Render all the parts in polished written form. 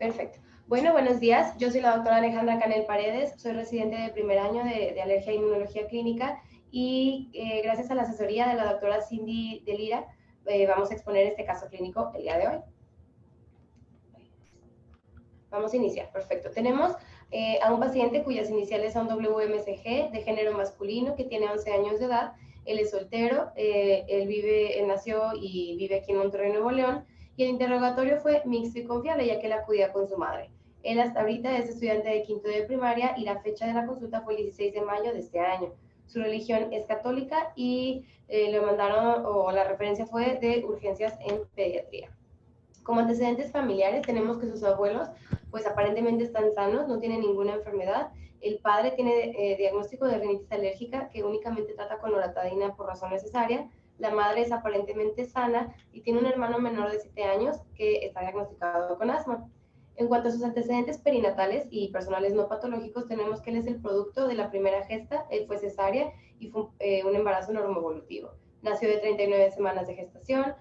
Perfecto. Bueno, buenos días. Yo soy la doctora Alejandra Canel Paredes, soy residente de primer año de Alergia e Inmunología Clínica y gracias a la asesoría de la doctora Cindy de Lira, vamos a exponer este caso clínico el día de hoy. Vamos a iniciar, perfecto. Tenemos a un paciente cuyas iniciales son WMSG, de género masculino, que tiene 11 años de edad. Él es soltero, él nació y vive aquí en Monterrey, Nuevo León, y el interrogatorio fue mixto y confiable, ya que él acudía con su madre. Él hasta ahorita es estudiante de quinto de primaria y la fecha de la consulta fue el 16 de mayo de este año. Su religión es católica y le mandaron, o la referencia fue de urgencias en pediatría. Como antecedentes familiares tenemos que sus abuelos pues aparentemente están sanos, no tienen ninguna enfermedad. El padre tiene diagnóstico de rinitis alérgica que únicamente trata con loratadina por razón necesaria. La madre es aparentemente sana y tiene un hermano menor de 7 años que está diagnosticado con asma. En cuanto a sus antecedentes perinatales y personales no patológicos, tenemos que él es el producto de la primera gesta, él fue cesárea y fue un embarazo normoevolutivo. Nació de 39 semanas de gestación,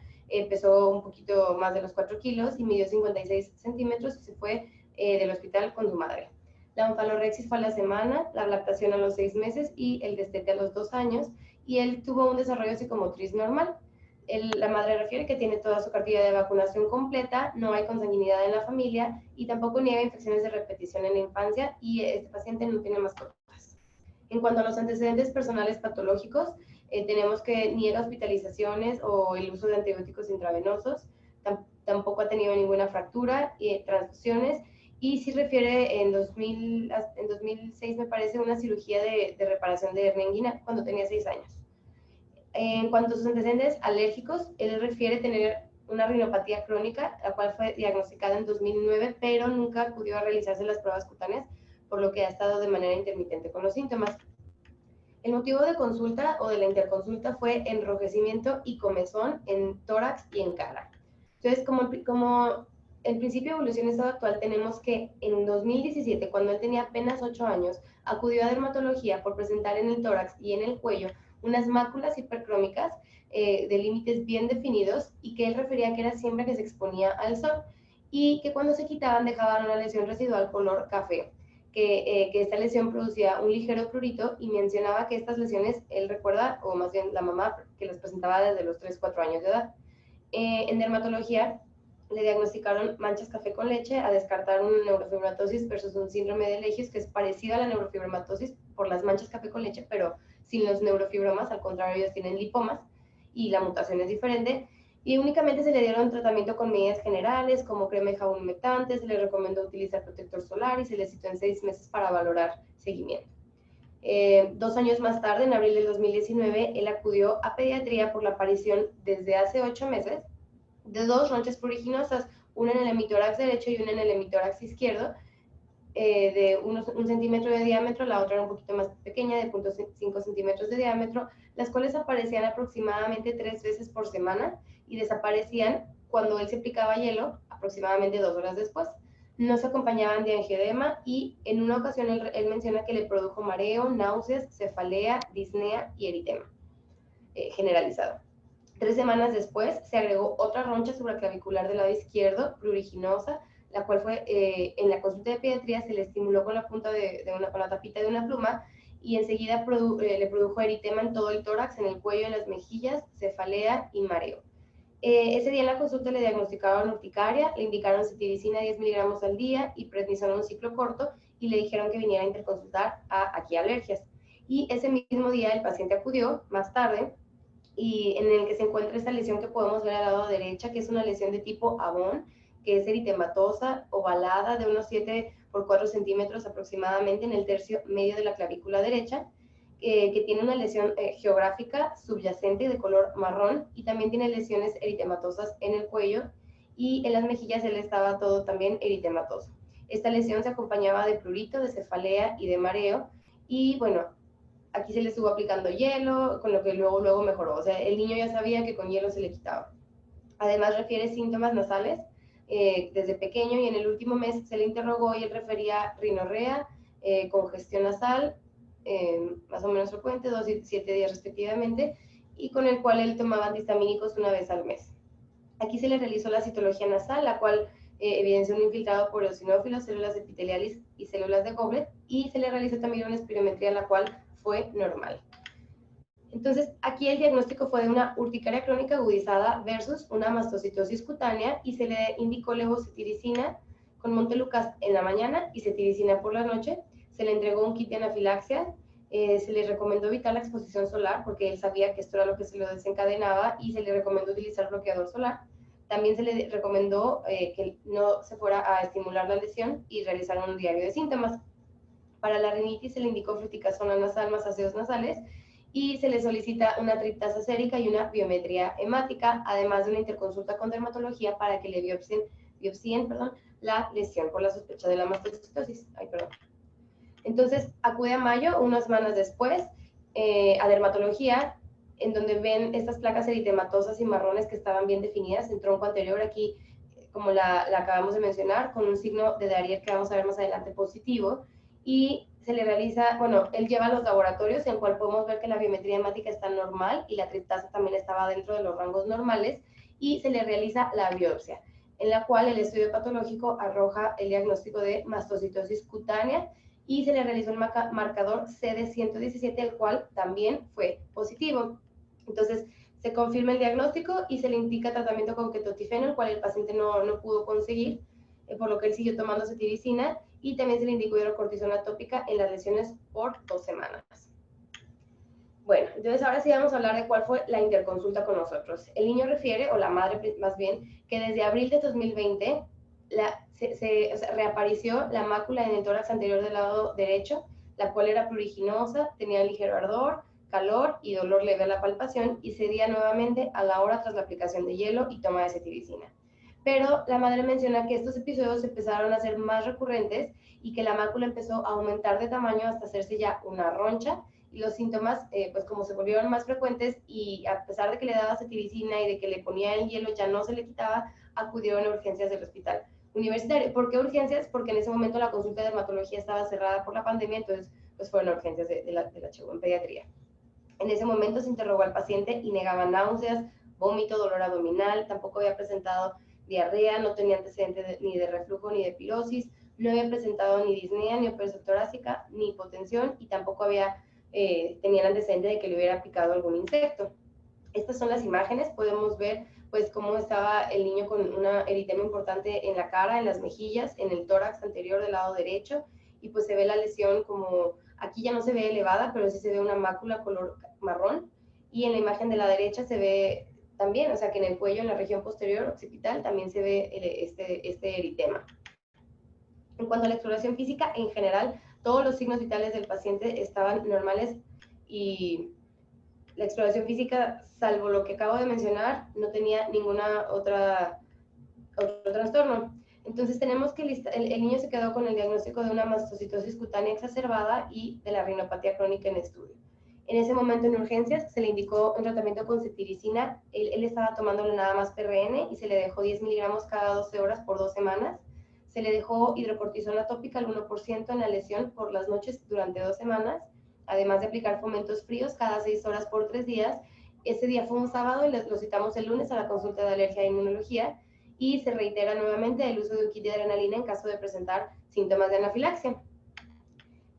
pesó un poquito más de los 4 kilos y midió 56 centímetros y se fue del hospital con su madre. La onfalorexis fue a la semana, la lactación a los 6 meses y el destete a los 2 años, y él tuvo un desarrollo psicomotriz normal. La madre refiere que tiene toda su cartilla de vacunación completa, no hay consanguinidad en la familia y tampoco niega infecciones de repetición en la infancia, y este paciente no tiene mascotas. En cuanto a los antecedentes personales patológicos, tenemos que niega hospitalizaciones o el uso de antibióticos intravenosos, tampoco ha tenido ninguna fractura y transfusiones, y sí refiere en 2006, me parece, una cirugía de reparación de hernia inguinal cuando tenía 6 años. En cuanto a sus antecedentes alérgicos, él refiere tener una rinopatía crónica, la cual fue diagnosticada en 2009, pero nunca acudió a realizarse las pruebas cutáneas, por lo que ha estado de manera intermitente con los síntomas. El motivo de consulta o de la interconsulta fue enrojecimiento y comezón en tórax y en cara. Entonces, como el principio de evolución en estado actual, tenemos que en 2017, cuando él tenía apenas 8 años, acudió a dermatología por presentar en el tórax y en el cuello unas máculas hipercrómicas de límites bien definidos, y que él refería que era siempre que se exponía al sol, y que cuando se quitaban dejaban una lesión residual color café. Que esta lesión producía un ligero prurito, y mencionaba que estas lesiones él recuerda, o más bien la mamá, que las presentaba desde los 3-4 años de edad. En dermatología le diagnosticaron manchas café con leche, a descartar una neurofibromatosis versus un síndrome de Legius, que es parecido a la neurofibromatosis por las manchas café con leche, pero sin los neurofibromas, al contrario, ellos tienen lipomas y la mutación es diferente. Y únicamente se le dieron tratamiento con medidas generales como crema y jabón humectante, se le recomendó utilizar protector solar y se le citó en 6 meses para valorar seguimiento. 2 años más tarde, en abril del 2019, él acudió a pediatría por la aparición desde hace 8 meses de 2 ronchas pruriginosas, una en el hemitórax derecho y una en el hemitórax izquierdo, de 1 centímetro de diámetro, la otra era un poquito más pequeña, de 0.5 centímetros de diámetro, las cuales aparecían aproximadamente 3 veces por semana y desaparecían cuando él se aplicaba hielo, aproximadamente 2 horas después. No se acompañaban de angioedema, y en una ocasión él menciona que le produjo mareo, náuseas, cefalea, disnea y eritema generalizado. 3 semanas después se agregó otra roncha supraclavicular del lado izquierdo, pruriginosa, la cual fue en la consulta de pediatría se le estimuló con la punta con la tapita de una pluma, y enseguida le produjo eritema en todo el tórax, en el cuello, en las mejillas, cefalea y mareo. Ese día en la consulta le diagnosticaron urticaria, le indicaron cetirizina 10 miligramos al día y prednisona un ciclo corto, y le dijeron que viniera a interconsultar aquí a alergias. Y ese mismo día el paciente acudió más tarde, y en el que se encuentra esta lesión que podemos ver al lado derecha, que es una lesión de tipo Avon, que es eritematosa, ovalada, de unos 7 por 4 centímetros aproximadamente en el tercio medio de la clavícula derecha, que tiene una lesión geográfica subyacente de color marrón, y también tiene lesiones eritematosas en el cuello, y en las mejillas él estaba todo también eritematoso. Esta lesión se acompañaba de prurito, de cefalea y de mareo, y bueno, aquí se le estuvo aplicando hielo, con lo que luego mejoró. O sea, el niño ya sabía que con hielo se le quitaba. Además, refiere síntomas nasales desde pequeño, y en el último mes se le interrogó y él refería rinorrea, congestión nasal, más o menos frecuente, 2 y 7 días respectivamente, y con el cual él tomaba antihistamínicos una vez al mes. Aquí se le realizó la citología nasal, la cual evidencia un infiltrado por eosinófilos, células epiteliales y células de Goblet, y se le realizó también una espirometría, la cual fue normal. Entonces, aquí el diagnóstico fue de una urticaria crónica agudizada versus una mastocitosis cutánea, y se le indicó levocetiricina con Montelukast en la mañana y cetiricina por la noche. Se le entregó un kit de anafilaxia, se le recomendó evitar la exposición solar porque él sabía que esto era lo que se lo desencadenaba, y se le recomendó utilizar bloqueador solar. También se le recomendó que no se fuera a estimular la lesión y realizar un diario de síntomas. Para la rinitis se le indicó fluticasona nasal más ácidos nasales, y se le solicita una triptasa sérica y una biometría hemática, además de una interconsulta con dermatología para que le biopsien la lesión por la sospecha de la mastocitosis. Entonces, acude a Mayo, unas semanas después, a dermatología, en donde ven estas placas eritematosas y marrones que estaban bien definidas en tronco anterior, aquí, como la acabamos de mencionar, con un signo de Darier que vamos a ver más adelante positivo, y se le realiza, bueno, él lleva a los laboratorios en el cual podemos ver que la biometría hemática está normal y la triptasa también estaba dentro de los rangos normales, y se le realiza la biopsia, en la cual el estudio patológico arroja el diagnóstico de mastocitosis cutánea, y se le realizó el marcador CD117, el cual también fue positivo. Entonces, se confirma el diagnóstico y se le indica tratamiento con ketotifeno, el cual el paciente no pudo conseguir, por lo que él siguió tomando cetiricina, y también se le indicó hidrocortisona tópica en las lesiones por 2 semanas. Bueno, entonces ahora sí vamos a hablar de cuál fue la interconsulta con nosotros. El niño refiere, o la madre más bien, que desde abril de 2020 reapareció la mácula en el tórax anterior del lado derecho, la cual era pruriginosa, tenía ligero ardor, calor y dolor leve a la palpación, y cedía nuevamente a la hora tras la aplicación de hielo y toma de cetiricina. Pero la madre menciona que estos episodios empezaron a ser más recurrentes y que la mácula empezó a aumentar de tamaño hasta hacerse ya una roncha, y los síntomas, pues como se volvieron más frecuentes, y a pesar de que le daba cetiricina y de que le ponía el hielo, ya no se le quitaba, acudieron a urgencias del hospital universitario. ¿Por qué urgencias? Porque en ese momento la consulta de dermatología estaba cerrada por la pandemia, entonces pues fueron a urgencias de la HU en pediatría. En ese momento se interrogó al paciente y negaba náuseas, vómito, dolor abdominal, tampoco había presentado diarrea, no tenía antecedentes ni de reflujo ni de pirosis, no había presentado ni disnea, ni opresión torácica, ni hipotensión, y tampoco tenía el antecedente de que le hubiera picado algún insecto. Estas son las imágenes, podemos ver pues cómo estaba el niño con una eritema importante en la cara, en las mejillas, en el tórax anterior del lado derecho, y pues se ve la lesión como, aquí ya no se ve elevada, pero sí se ve una mácula color marrón, y en la imagen de la derecha se ve también, o sea que en el cuello, en la región posterior occipital, también se ve este eritema. En cuanto a la exploración física, en general, todos los signos vitales del paciente estaban normales, y la exploración física, salvo lo que acabo de mencionar, no tenía ninguna otro trastorno. Entonces tenemos que el niño se quedó con el diagnóstico de una mastocitosis cutánea exacerbada y de la rinopatía crónica en estudio. En ese momento en urgencias se le indicó un tratamiento con cetiricina, él estaba tomándole nada más PRN, y se le dejó 10 miligramos cada 12 horas por 2 semanas. Se le dejó hidrocortisona tópica al 1% en la lesión por las noches durante 2 semanas, además de aplicar fomentos fríos cada 6 horas por 3 días. Ese día fue un sábado y lo citamos el lunes a la consulta de alergia e inmunología, y se reitera nuevamente el uso de un kit de adrenalina en caso de presentar síntomas de anafilaxia.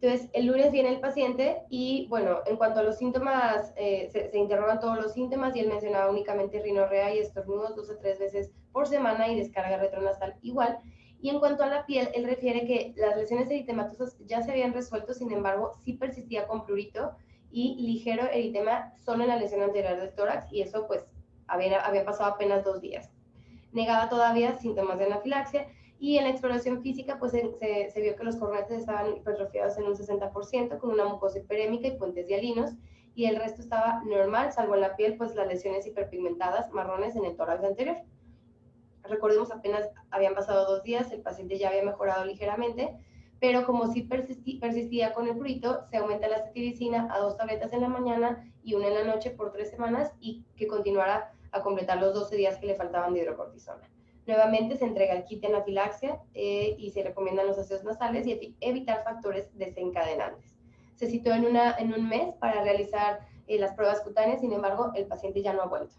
Entonces, el lunes viene el paciente y, bueno, en cuanto a los síntomas, se interrogan todos los síntomas, y él mencionaba únicamente rinorrea y estornudos 2 a 3 veces por semana y descarga retronasal igual. Y en cuanto a la piel, él refiere que las lesiones eritematosas ya se habían resuelto, sin embargo, sí persistía con prurito y ligero eritema solo en la lesión anterior del tórax, y eso pues había pasado apenas 2 días. Negaba todavía síntomas de anafilaxia, y en la exploración física pues se vio que los cornetes estaban hipertrofiados en un 60%, con una mucosa hiperémica y puentes hialinos, y el resto estaba normal, salvo en la piel pues las lesiones hiperpigmentadas marrones en el tórax anterior. Recordemos, apenas habían pasado 2 días, el paciente ya había mejorado ligeramente, pero como sí persistía con el prurito, se aumenta la cetiricina a 2 tabletas en la mañana y 1 en la noche por 3 semanas, y que continuara a completar los 12 días que le faltaban de hidrocortisona. Nuevamente se entrega el kit de anafilaxia, y se recomiendan los ácidos nasales y evitar factores desencadenantes. Se citó en un mes para realizar las pruebas cutáneas, sin embargo, el paciente ya no ha vuelto.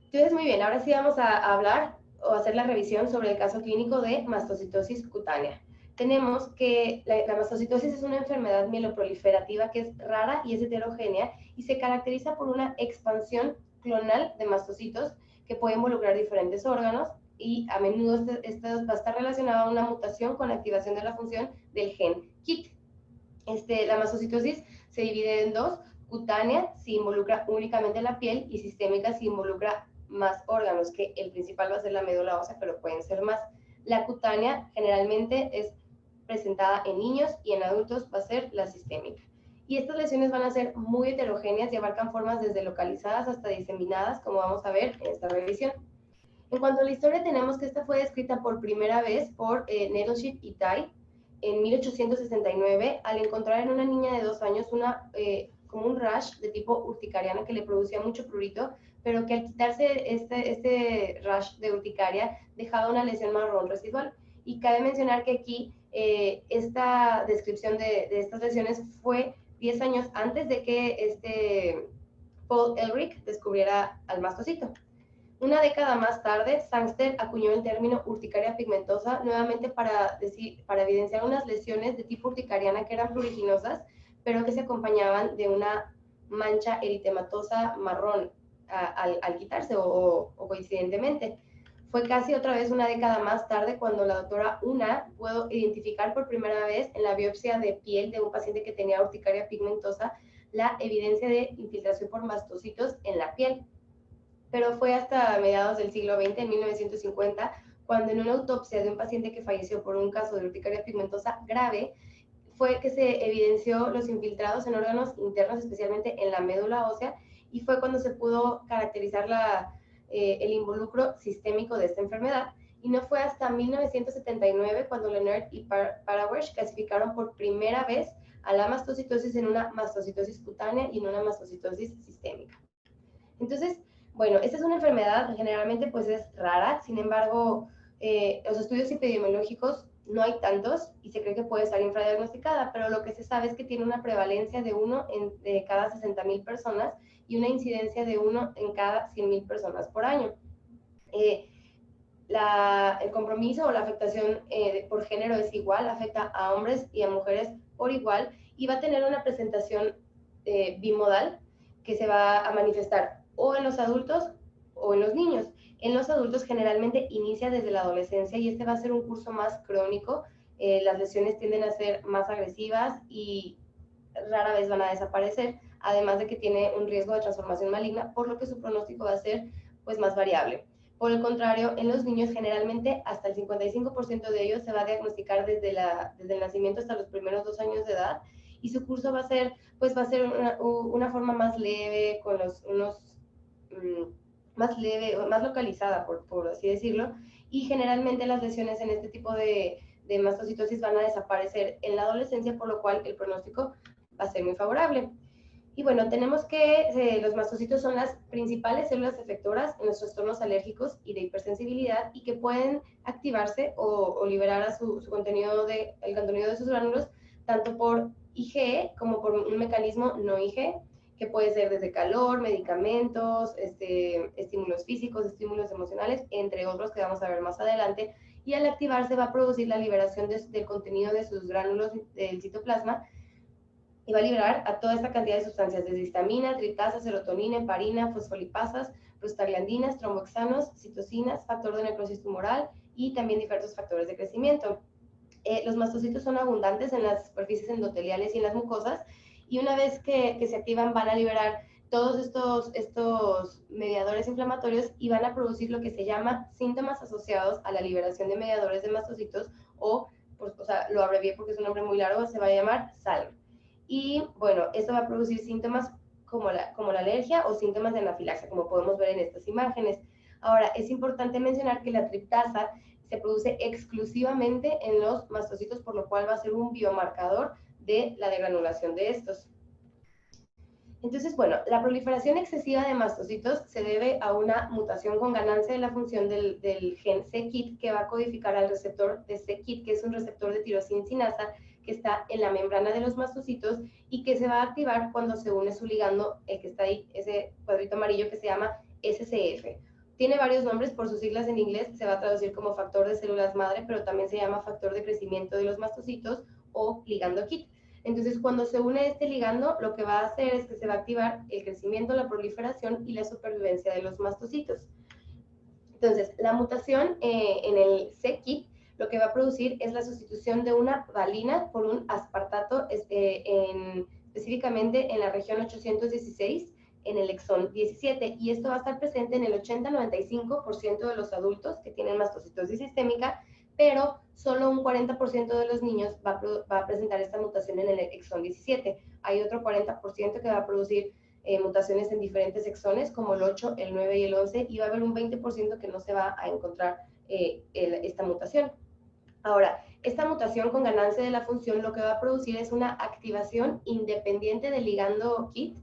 Entonces, muy bien, ahora sí vamos a hablar o hacer la revisión sobre el caso clínico de mastocitosis cutánea. Tenemos que la mastocitosis es una enfermedad mieloproliferativa que es rara y es heterogénea y se caracteriza por una expansión clonal de mastocitos que puede involucrar diferentes órganos y a menudo esto va a estar relacionado a una mutación con activación de la función del gen KIT. La mastocitosis se divide en dos: cutánea, si involucra únicamente la piel, y sistémica, si involucra más órganos, que el principal va a ser la médula ósea, pero pueden ser más. La cutánea generalmente es presentada en niños y en adultos va a ser la sistémica. Y estas lesiones van a ser muy heterogéneas y abarcan formas desde localizadas hasta diseminadas, como vamos a ver en esta revisión. En cuanto a la historia, tenemos que esta fue descrita por primera vez por Nettleship y Tai en 1869, al encontrar en una niña de 2 años como un rash de tipo urticariana que le producía mucho prurito, pero que al quitarse este rash de urticaria dejaba una lesión marrón residual. Y cabe mencionar que aquí esta descripción de estas lesiones fue 10 años antes de que Paul Ehrlich descubriera al mastocito. Una década más tarde, Sangster acuñó el término urticaria pigmentosa nuevamente para evidenciar unas lesiones de tipo urticariana que eran pruriginosas, pero que se acompañaban de una mancha eritematosa marrón al quitarse o coincidentemente. Fue casi otra vez una década más tarde cuando la doctora Una pudo identificar por primera vez en la biopsia de piel de un paciente que tenía urticaria pigmentosa la evidencia de infiltración por mastocitos en la piel. Pero fue hasta mediados del siglo XX, en 1950, cuando en una autopsia de un paciente que falleció por un caso de urticaria pigmentosa grave, fue que se evidenció los infiltrados en órganos internos, especialmente en la médula ósea, y fue cuando se pudo caracterizar el involucro sistémico de esta enfermedad. Y no fue hasta 1979 cuando Leonard y Parawesh clasificaron por primera vez a la mastocitosis en una mastocitosis cutánea y en una mastocitosis sistémica. Entonces, bueno, esta es una enfermedad, generalmente pues es rara, sin embargo, los estudios epidemiológicos no hay tantos y se cree que puede estar infradiagnosticada, pero lo que se sabe es que tiene una prevalencia de 1 de cada 60,000 personas y una incidencia de 1 en cada 100,000 personas por año. El compromiso o la afectación por género es igual, afecta a hombres y a mujeres por igual y va a tener una presentación bimodal que se va a manifestar o en los adultos o en los niños. En los adultos generalmente inicia desde la adolescencia y este va a ser un curso más crónico. Las lesiones tienden a ser más agresivas y rara vez van a desaparecer, además de que tiene un riesgo de transformación maligna, por lo que su pronóstico va a ser pues más variable. Por el contrario, en los niños generalmente hasta el 55% de ellos se va a diagnosticar desde el nacimiento hasta los primeros 2 años de edad y su curso va a ser una forma más leve, con más localizada, por así decirlo, y generalmente las lesiones en este tipo de mastocitosis van a desaparecer en la adolescencia, por lo cual el pronóstico va a ser muy favorable. Y bueno, tenemos que los mastocitos son las principales células efectoras en los trastornos alérgicos y de hipersensibilidad y que pueden activarse o liberar a el contenido de sus gránulos tanto por IgE como por un mecanismo no IgE, que puede ser desde calor, medicamentos, estímulos físicos, estímulos emocionales, entre otros que vamos a ver más adelante. Y al activarse va a producir la liberación del contenido de sus gránulos del citoplasma y va a liberar a toda esta cantidad de sustancias, desde histamina, triptasa, serotonina, heparina, fosfolipasas, prostaglandinas, tromboxanos, citocinas, factor de necrosis tumoral y también diversos factores de crecimiento. Los mastocitos son abundantes en las superficies endoteliales y en las mucosas, y una vez que se activan van a liberar todos estos mediadores inflamatorios y van a producir lo que se llama síntomas asociados a la liberación de mediadores de mastocitos o sea, lo abrevié porque es un nombre muy largo, se va a llamar SALM. Y bueno, esto va a producir síntomas como la alergia o síntomas de anafilaxia, como podemos ver en estas imágenes. Ahora, es importante mencionar que la triptasa se produce exclusivamente en los mastocitos, por lo cual va a ser un biomarcador de la degranulación de estos. Entonces, bueno, la proliferación excesiva de mastocitos se debe a una mutación con ganancia de la función del gen c-KIT, que va a codificar al receptor de c-KIT, que es un receptor de tirosincinasa que está en la membrana de los mastocitos y que se va a activar cuando se une su ligando, el que está ahí, ese cuadrito amarillo que se llama SCF, Tiene varios nombres, por sus siglas en inglés se va a traducir como factor de células madre, pero también se llama factor de crecimiento de los mastocitos o ligando KIT. Entonces, cuando se une este ligando, lo que va a hacer es que se va a activar el crecimiento, la proliferación y la supervivencia de los mastocitos. Entonces, la mutación en el c-KIT lo que va a producir es la sustitución de una valina por un aspartato, específicamente en la región 816, en el exón 17, y esto va a estar presente en el 80-95% de los adultos que tienen mastocitosis sistémica, pero solo un 40% de los niños va a presentar esta mutación en el exón 17. Hay otro 40% que va a producir mutaciones en diferentes exones, como el 8, el 9 y el 11, y va a haber un 20% que no se va a encontrar esta mutación. Ahora, esta mutación con ganancia de la función lo que va a producir es una activación independiente del ligando KIT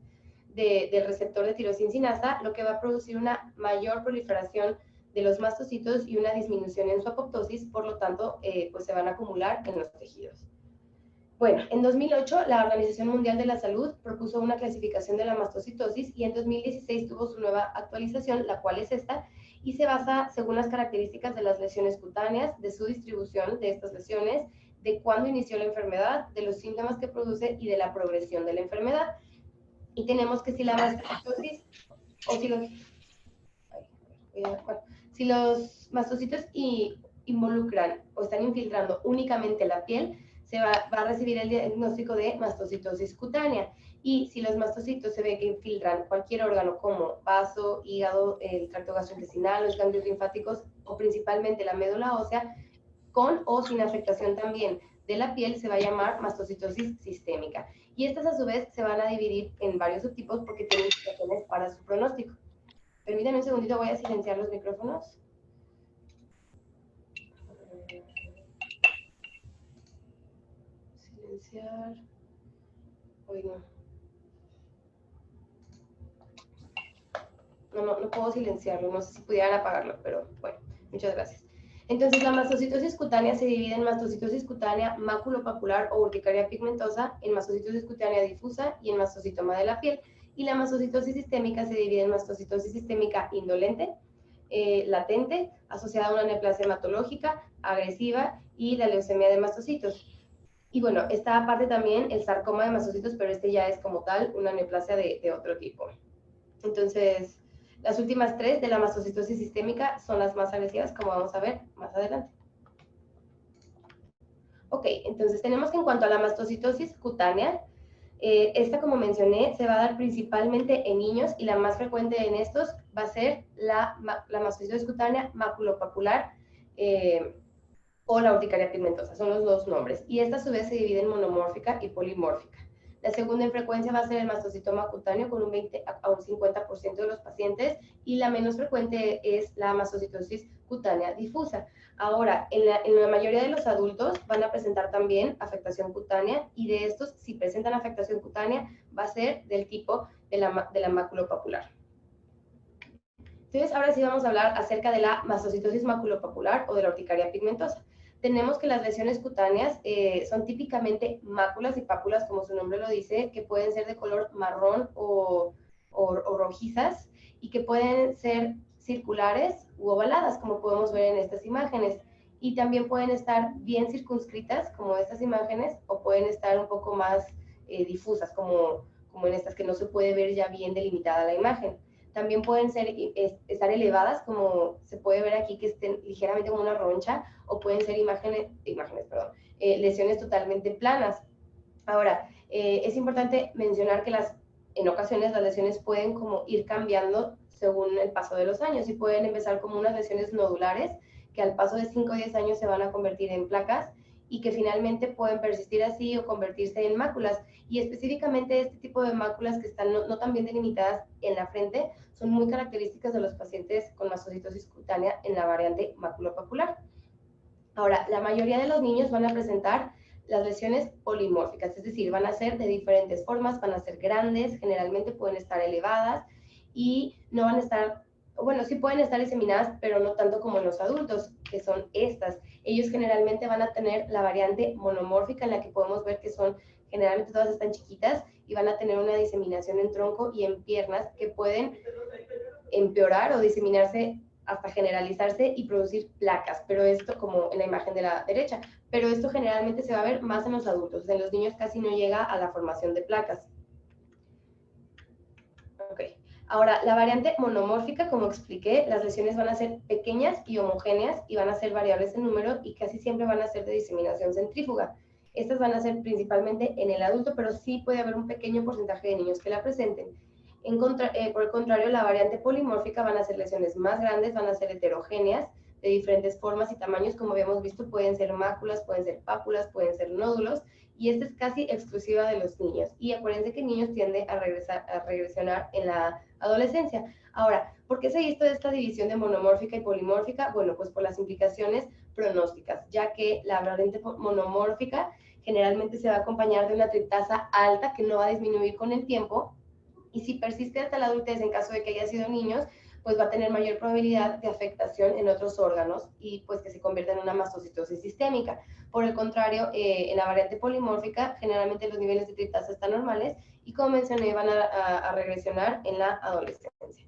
del receptor de tirosincina, lo que va a producir una mayor proliferación de los mastocitos y una disminución en su apoptosis, por lo tanto, pues se van a acumular en los tejidos. Bueno, en 2008 la Organización Mundial de la Salud propuso una clasificación de la mastocitosis y en 2016 tuvo su nueva actualización, la cual es esta, y se basa según las características de las lesiones cutáneas, de su distribución de estas lesiones, de cuándo inició la enfermedad, de los síntomas que produce y de la progresión de la enfermedad. Y tenemos que si la mastocitosis o si los mastocitos involucran o están infiltrando únicamente la piel, se va a recibir el diagnóstico de mastocitosis cutánea. Y si los mastocitos se ve que infiltran cualquier órgano como vaso, hígado, el tracto gastrointestinal, los ganglios linfáticos o principalmente la médula ósea, con o sin afectación también de la piel, se va a llamar mastocitosis sistémica. Y estas a su vez se van a dividir en varios subtipos porque tienen implicaciones para su pronóstico. Permítanme un segundito, voy a silenciar los micrófonos. Silenciar. Hoy no puedo silenciarlo, no sé si pudieran apagarlo, pero bueno, muchas gracias. Entonces, la mastocitosis cutánea se divide en mastocitosis cutánea maculopapular o urticaria pigmentosa, en mastocitosis cutánea difusa y en mastocitoma de la piel. Y la mastocitosis sistémica se divide en mastocitosis sistémica indolente, latente, asociada a una neoplasia hematológica, agresiva y la leucemia de mastocitos. Y bueno, está aparte también el sarcoma de mastocitos, pero este ya es como tal una neoplasia de otro tipo. Entonces, las últimas tres de la mastocitosis sistémica son las más agresivas, como vamos a ver más adelante. Ok, entonces tenemos que en cuanto a la mastocitosis cutánea, esta, como mencioné, se va a dar principalmente en niños y la más frecuente en estos va a ser la mastocitosis cutánea maculopapular o la urticaria pigmentosa, son los dos nombres. Y esta a su vez se divide en monomórfica y polimórfica. La segunda en frecuencia va a ser el mastocitoma cutáneo con un 20 a un 50% de los pacientes y la menos frecuente es la mastocitosis cutánea difusa. Ahora, en la mayoría de los adultos van a presentar también afectación cutánea y de estos, si presentan afectación cutánea, va a ser del tipo de la maculopapular. Entonces, ahora sí vamos a hablar acerca de la mastocitosis maculopapular o de la urticaria pigmentosa. Tenemos que las lesiones cutáneas son típicamente máculas y pápulas, como su nombre lo dice, que pueden ser de color marrón o rojizas y que pueden ser circulares u ovaladas, como podemos ver en estas imágenes. Y también pueden estar bien circunscritas, como estas imágenes, o pueden estar un poco más difusas, como en estas que no se puede ver ya bien delimitada la imagen. También pueden estar elevadas, como se puede ver aquí, que estén ligeramente como una roncha, o pueden ser lesiones totalmente planas. Ahora, es importante mencionar que en ocasiones las lesiones pueden como ir cambiando según el paso de los años y pueden empezar como unas lesiones nodulares que al paso de 5 o 10 años se van a convertir en placas y que finalmente pueden persistir así o convertirse en máculas. Y específicamente este tipo de máculas que están no tan bien delimitadas en la frente son muy características de los pacientes con mastocitosis cutánea en la variante maculopapular. Ahora, la mayoría de los niños van a presentar las lesiones polimórficas, es decir, van a ser de diferentes formas, van a ser grandes, generalmente pueden estar elevadas y no van a estar, bueno, sí pueden estar diseminadas, pero no tanto como en los adultos, que son estas. Ellos generalmente van a tener la variante monomórfica, en la que podemos ver que son, generalmente todas están chiquitas y van a tener una diseminación en tronco y en piernas que pueden empeorar o diseminarse hasta generalizarse y producir placas, pero esto como en la imagen de la derecha, pero esto generalmente se va a ver más en los adultos, en los niños casi no llega a la formación de placas. Okay. Ahora, la variante monomórfica, como expliqué, las lesiones van a ser pequeñas y homogéneas y van a ser variables en número y casi siempre van a ser de diseminación centrífuga. Estas van a ser principalmente en el adulto, pero sí puede haber un pequeño porcentaje de niños que la presenten. Por el contrario, la variante polimórfica van a ser lesiones más grandes, van a ser heterogéneas, de diferentes formas y tamaños, como habíamos visto, pueden ser máculas, pueden ser pápulas, pueden ser nódulos, y esta es casi exclusiva de los niños. Y acuérdense que niños tienden a regresionar en la adolescencia. Ahora, ¿por qué se hizo esta división de monomórfica y polimórfica? Bueno, pues por las implicaciones pronósticas, ya que la variante monomórfica generalmente se va a acompañar de una triptasa alta que no va a disminuir con el tiempo, y si persiste hasta la adultez en caso de que haya sido niños, pues va a tener mayor probabilidad de afectación en otros órganos y pues que se convierta en una mastocitosis sistémica. Por el contrario, en la variante polimórfica, generalmente los niveles de triptasa están normales y, como mencioné, van a regresionar en la adolescencia.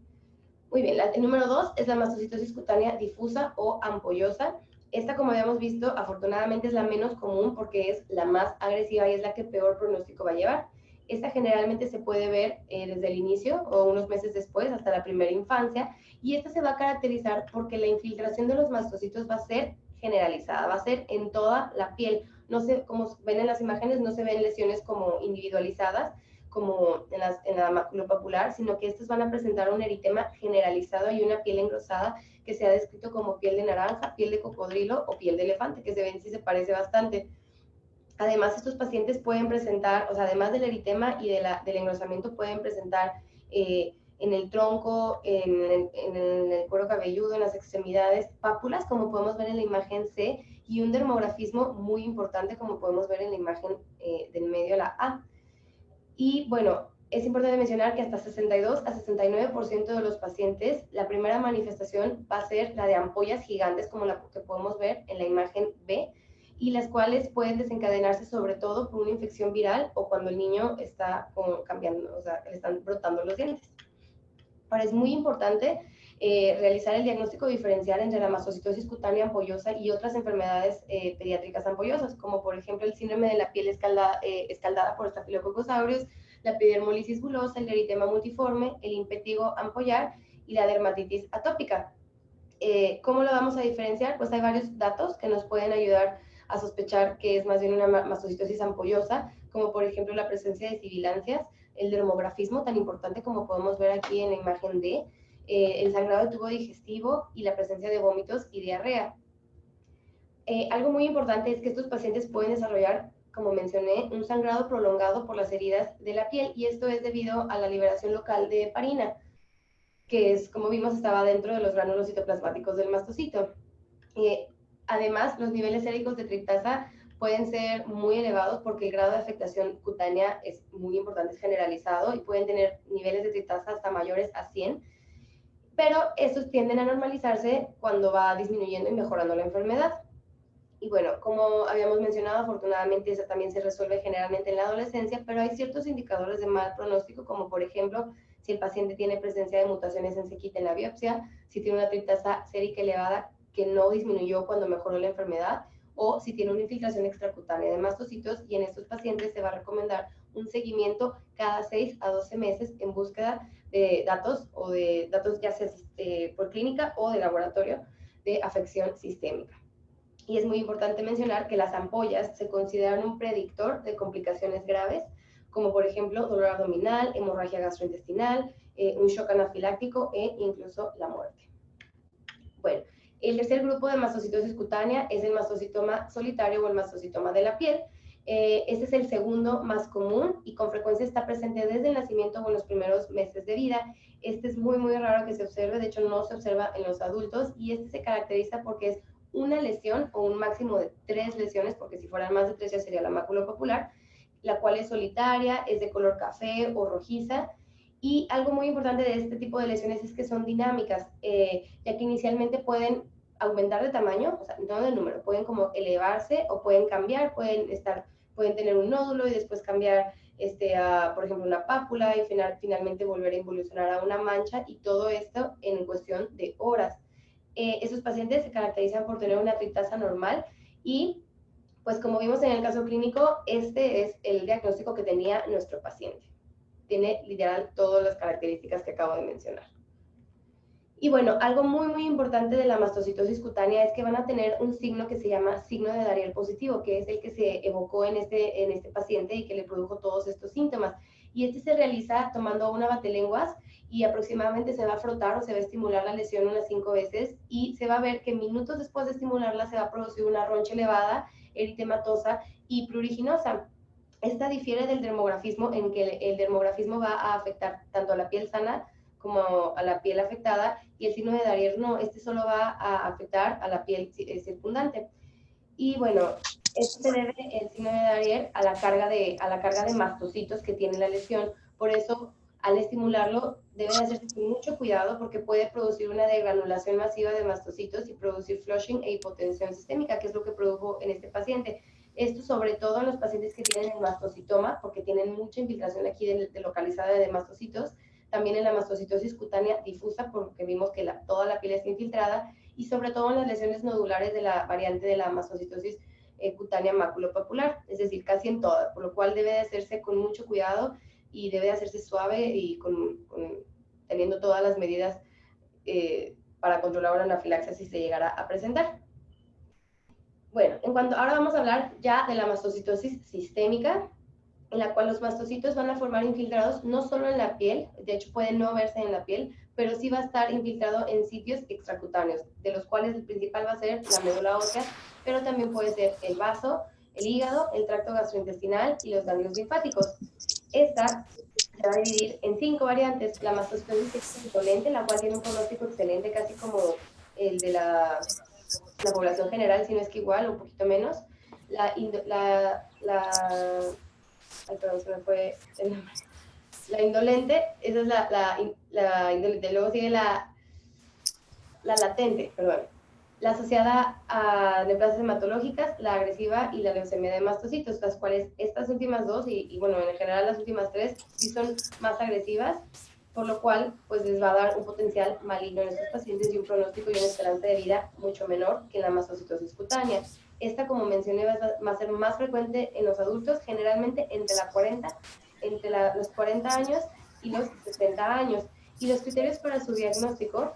Muy bien, el número 2 es la mastocitosis cutánea difusa o ampollosa. Esta, como habíamos visto, afortunadamente es la menos común porque es la más agresiva y es la que peor pronóstico va a llevar. Esta generalmente se puede ver desde el inicio o unos meses después, hasta la primera infancia, y esta se va a caracterizar porque la infiltración de los mastocitos va a ser generalizada, va a ser en toda la piel. No se, como ven en las imágenes, no se ven lesiones como individualizadas, como en la maculopapular, sino que estos van a presentar un eritema generalizado y una piel engrosada que se ha descrito como piel de naranja, piel de cocodrilo o piel de elefante, que se ven si se parece bastante. Además, estos pacientes pueden presentar, o sea, además del eritema y del engrosamiento, pueden presentar en el tronco, en el cuero cabelludo, en las extremidades, pápulas, como podemos ver en la imagen C, y un dermografismo muy importante, como podemos ver en la imagen del medio, la A. Y bueno, es importante mencionar que hasta 62 a 69% de los pacientes, la primera manifestación va a ser la de ampollas gigantes, como la que podemos ver en la imagen B, y las cuales pueden desencadenarse sobre todo por una infección viral o cuando el niño está cambiando, o sea, le están brotando los dientes. Ahora, es muy importante realizar el diagnóstico diferencial entre la mastocitosis cutánea ampollosa y otras enfermedades pediátricas ampollosas, como por ejemplo el síndrome de la piel escaldada por Staphylococcus aureus, la epidermolisis bulosa, el eritema multiforme, el impetigo ampollar y la dermatitis atópica. ¿Cómo lo vamos a diferenciar? Pues hay varios datos que nos pueden ayudar a sospechar que es más bien una mastocitosis ampollosa, como por ejemplo la presencia de sibilancias, el dermografismo tan importante como podemos ver aquí en la imagen D, el sangrado del tubo digestivo y la presencia de vómitos y diarrea. Algo muy importante es que estos pacientes pueden desarrollar, como mencioné, un sangrado prolongado por las heridas de la piel, y esto es debido a la liberación local de heparina, que es, como vimos, estaba dentro de los gránulos citoplasmáticos del mastocito. Además, los niveles séricos de triptasa pueden ser muy elevados porque el grado de afectación cutánea es muy importante, es generalizado, y pueden tener niveles de triptasa hasta mayores a 100, pero estos tienden a normalizarse cuando va disminuyendo y mejorando la enfermedad. Y bueno, como habíamos mencionado, afortunadamente esa también se resuelve generalmente en la adolescencia, pero hay ciertos indicadores de mal pronóstico, como por ejemplo, si el paciente tiene presencia de mutaciones en sequita en la biopsia, si tiene una triptasa sérica elevada que no disminuyó cuando mejoró la enfermedad, o si tiene una infiltración extracutánea de mastocitos, y en estos pacientes se va a recomendar un seguimiento cada 6 a 12 meses en búsqueda de datos, o de datos ya sea por clínica o de laboratorio, de afección sistémica. Y es muy importante mencionar que las ampollas se consideran un predictor de complicaciones graves, como por ejemplo dolor abdominal, hemorragia gastrointestinal, un shock anafiláctico e incluso la muerte. Bueno, el tercer grupo de mastocitosis cutánea es el mastocitoma solitario o el mastocitoma de la piel. Este es el segundo más común y con frecuencia está presente desde el nacimiento o en los primeros meses de vida. Este es muy, muy raro que se observe, de hecho no se observa en los adultos, y este se caracteriza porque es una lesión o un máximo de 3 lesiones, porque si fueran más de 3 ya sería la maculopapular, la cual es solitaria, es de color café o rojiza. Y algo muy importante de este tipo de lesiones es que son dinámicas, ya que inicialmente pueden aumentar de tamaño, o sea, no de número, pueden como elevarse o pueden cambiar, pueden tener un nódulo y después cambiar por ejemplo, una pápula y finalmente volver a involucionar a una mancha, y todo esto en cuestión de horas. Esos pacientes se caracterizan por tener una tritasa normal y, pues como vimos en el caso clínico, este es el diagnóstico que tenía nuestro paciente. Tiene literal todas las características que acabo de mencionar. Y bueno, algo muy importante de la mastocitosis cutánea es que van a tener un signo que se llama signo de Darier positivo, que es el que se evocó en este paciente y que le produjo todos estos síntomas. Y este se realiza tomando una batelenguas y aproximadamente se va a frotar o se va a estimular la lesión unas 5 veces, y se va a ver que minutos después de estimularla se va a producir una roncha elevada, eritematosa y pruriginosa. Esta difiere del dermografismo, en que el dermografismo va a afectar tanto a la piel sana como a la piel afectada, y el signo de Darier no, este solo va a afectar a la piel circundante. Y bueno, esto se debe, el signo de Darier, a la carga de mastocitos que tiene la lesión. Por eso, al estimularlo, debe de hacerse con mucho cuidado, porque puede producir una degranulación masiva de mastocitos y producir flushing e hipotensión sistémica, que es lo que produjo en este paciente. Esto sobre todo en los pacientes que tienen el mastocitoma, porque tienen mucha infiltración aquí localizada de mastocitos. También en la mastocitosis cutánea difusa, porque vimos que toda la piel está infiltrada, y sobre todo en las lesiones nodulares de la variante de la mastocitosis cutánea maculopapular, es decir, casi en todas, por lo cual debe de hacerse con mucho cuidado y debe de hacerse suave y teniendo todas las medidas para controlar una anafilaxia si se llegara a presentar. Bueno, ahora vamos a hablar ya de la mastocitosis sistémica, en la cual los mastocitos van a formar infiltrados no solo en la piel, de hecho pueden no verse en la piel, pero sí va a estar infiltrado en sitios extracutáneos, de los cuales el principal va a ser la médula ósea, pero también puede ser el vaso, el hígado, el tracto gastrointestinal y los ganglios linfáticos. Esta se va a dividir en 5 variantes: la mastocitosis indolente, la cual tiene un pronóstico excelente, casi como el de la población general, si no es que igual, un poquito menos. Ay, perdón, se me fue el nombre. La indolente, esa es la indolente. Luego sigue la latente, perdón. La asociada a neoplasias hematológicas, la agresiva y la leucemia de mastocitos, las cuales estas últimas dos, y bueno, en general las últimas 3, sí son más agresivas, por lo cual pues les va a dar un potencial maligno en estos pacientes y un pronóstico y una esperanza de vida mucho menor que en la mastocitosis cutánea. Esta, como mencioné, va a ser más frecuente en los adultos, generalmente entre los 40 años y los 60 años. Y los criterios para su diagnóstico,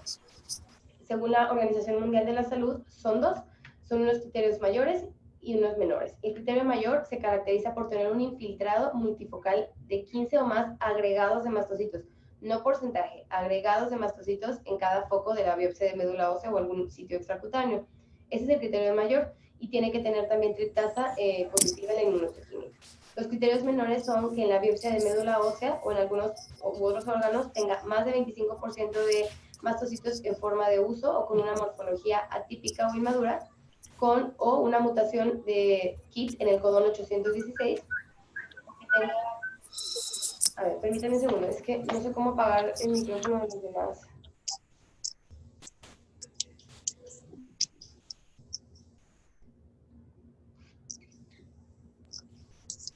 según la Organización Mundial de la Salud, son 2. Son unos criterios mayores y unos menores. El criterio mayor se caracteriza por tener un infiltrado multifocal de 15 o más agregados de mastocitos, no porcentaje, agregados de mastocitos en cada foco de la biopsia de médula ósea o algún sitio extracutáneo. Ese es el criterio mayor, y tiene que tener también tritasa positiva en la inmunohistoquímica. Los criterios menores son que en la biopsia de médula ósea o en algunos u otros órganos tenga más de 25% de mastocitos en forma de uso o con una morfología atípica o inmadura, o una mutación de KIT en el codón 816. A ver, permítanme un segundo, es que no sé cómo apagar el micrófono de los demás.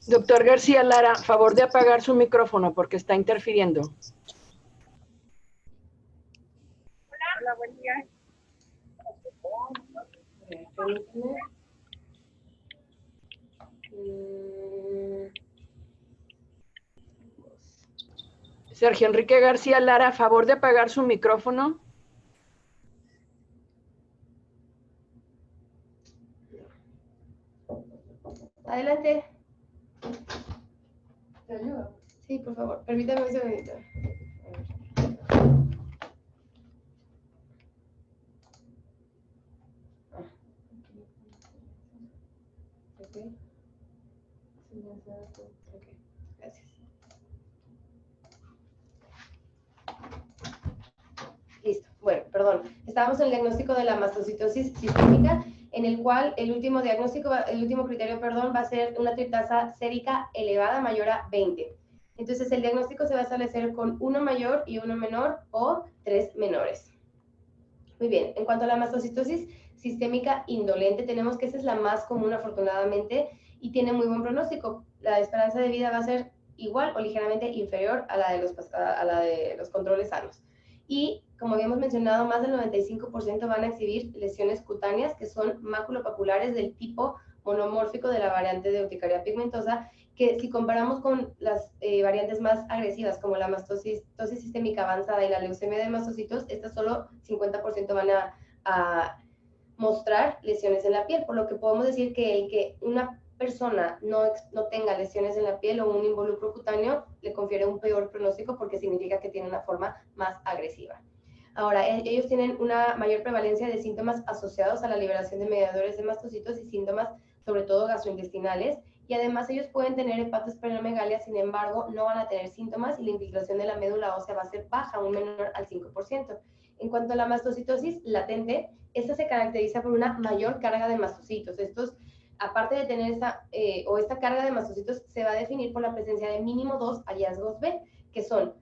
Doctor García Lara, favor de apagar su micrófono porque está interfiriendo. Hola, buen día. Permítame. Sergio Enrique García Lara, favor de apagar su micrófono. Adelante. ¿Te ayudo? Sí, por favor. Permítame un segundito. Gracias. Listo. Bueno, perdón. Estábamos en el diagnóstico de la mastocitosis sistémica, en el cual el último criterio, va a ser una tritasa sérica elevada mayor a 20. Entonces, el diagnóstico se va a establecer con 1 mayor y 1 menor o 3 menores. Muy bien. En cuanto a la mastocitosis sistémica indolente, tenemos que esa es la más común, afortunadamente, y tiene muy buen pronóstico. La esperanza de vida va a ser igual o ligeramente inferior a la de los controles sanos. Y como habíamos mencionado, más del 95% van a exhibir lesiones cutáneas, que son maculopapulares del tipo monomórfico de la variante de urticaria pigmentosa, que si comparamos con las variantes más agresivas, como la mastocytosis sistémica avanzada y la leucemia de mastocitos, estas solo 50% van a mostrar lesiones en la piel, por lo que podemos decir que el que una persona no tenga lesiones en la piel o un involucro cutáneo le confiere un peor pronóstico, porque significa que tiene una forma más agresiva. Ahora, ellos tienen una mayor prevalencia de síntomas asociados a la liberación de mediadores de mastocitos y síntomas sobre todo gastrointestinales, y además ellos pueden tener hepatosplenomegalia, sin embargo no van a tener síntomas y la infiltración de la médula ósea va a ser baja, un menor al 5%. En cuanto a la mastocitosis latente, esta se caracteriza por una mayor carga de mastocitos. Estos, aparte de tener esta carga de mastocitos, se va a definir por la presencia de mínimo 2 hallazgos B, que son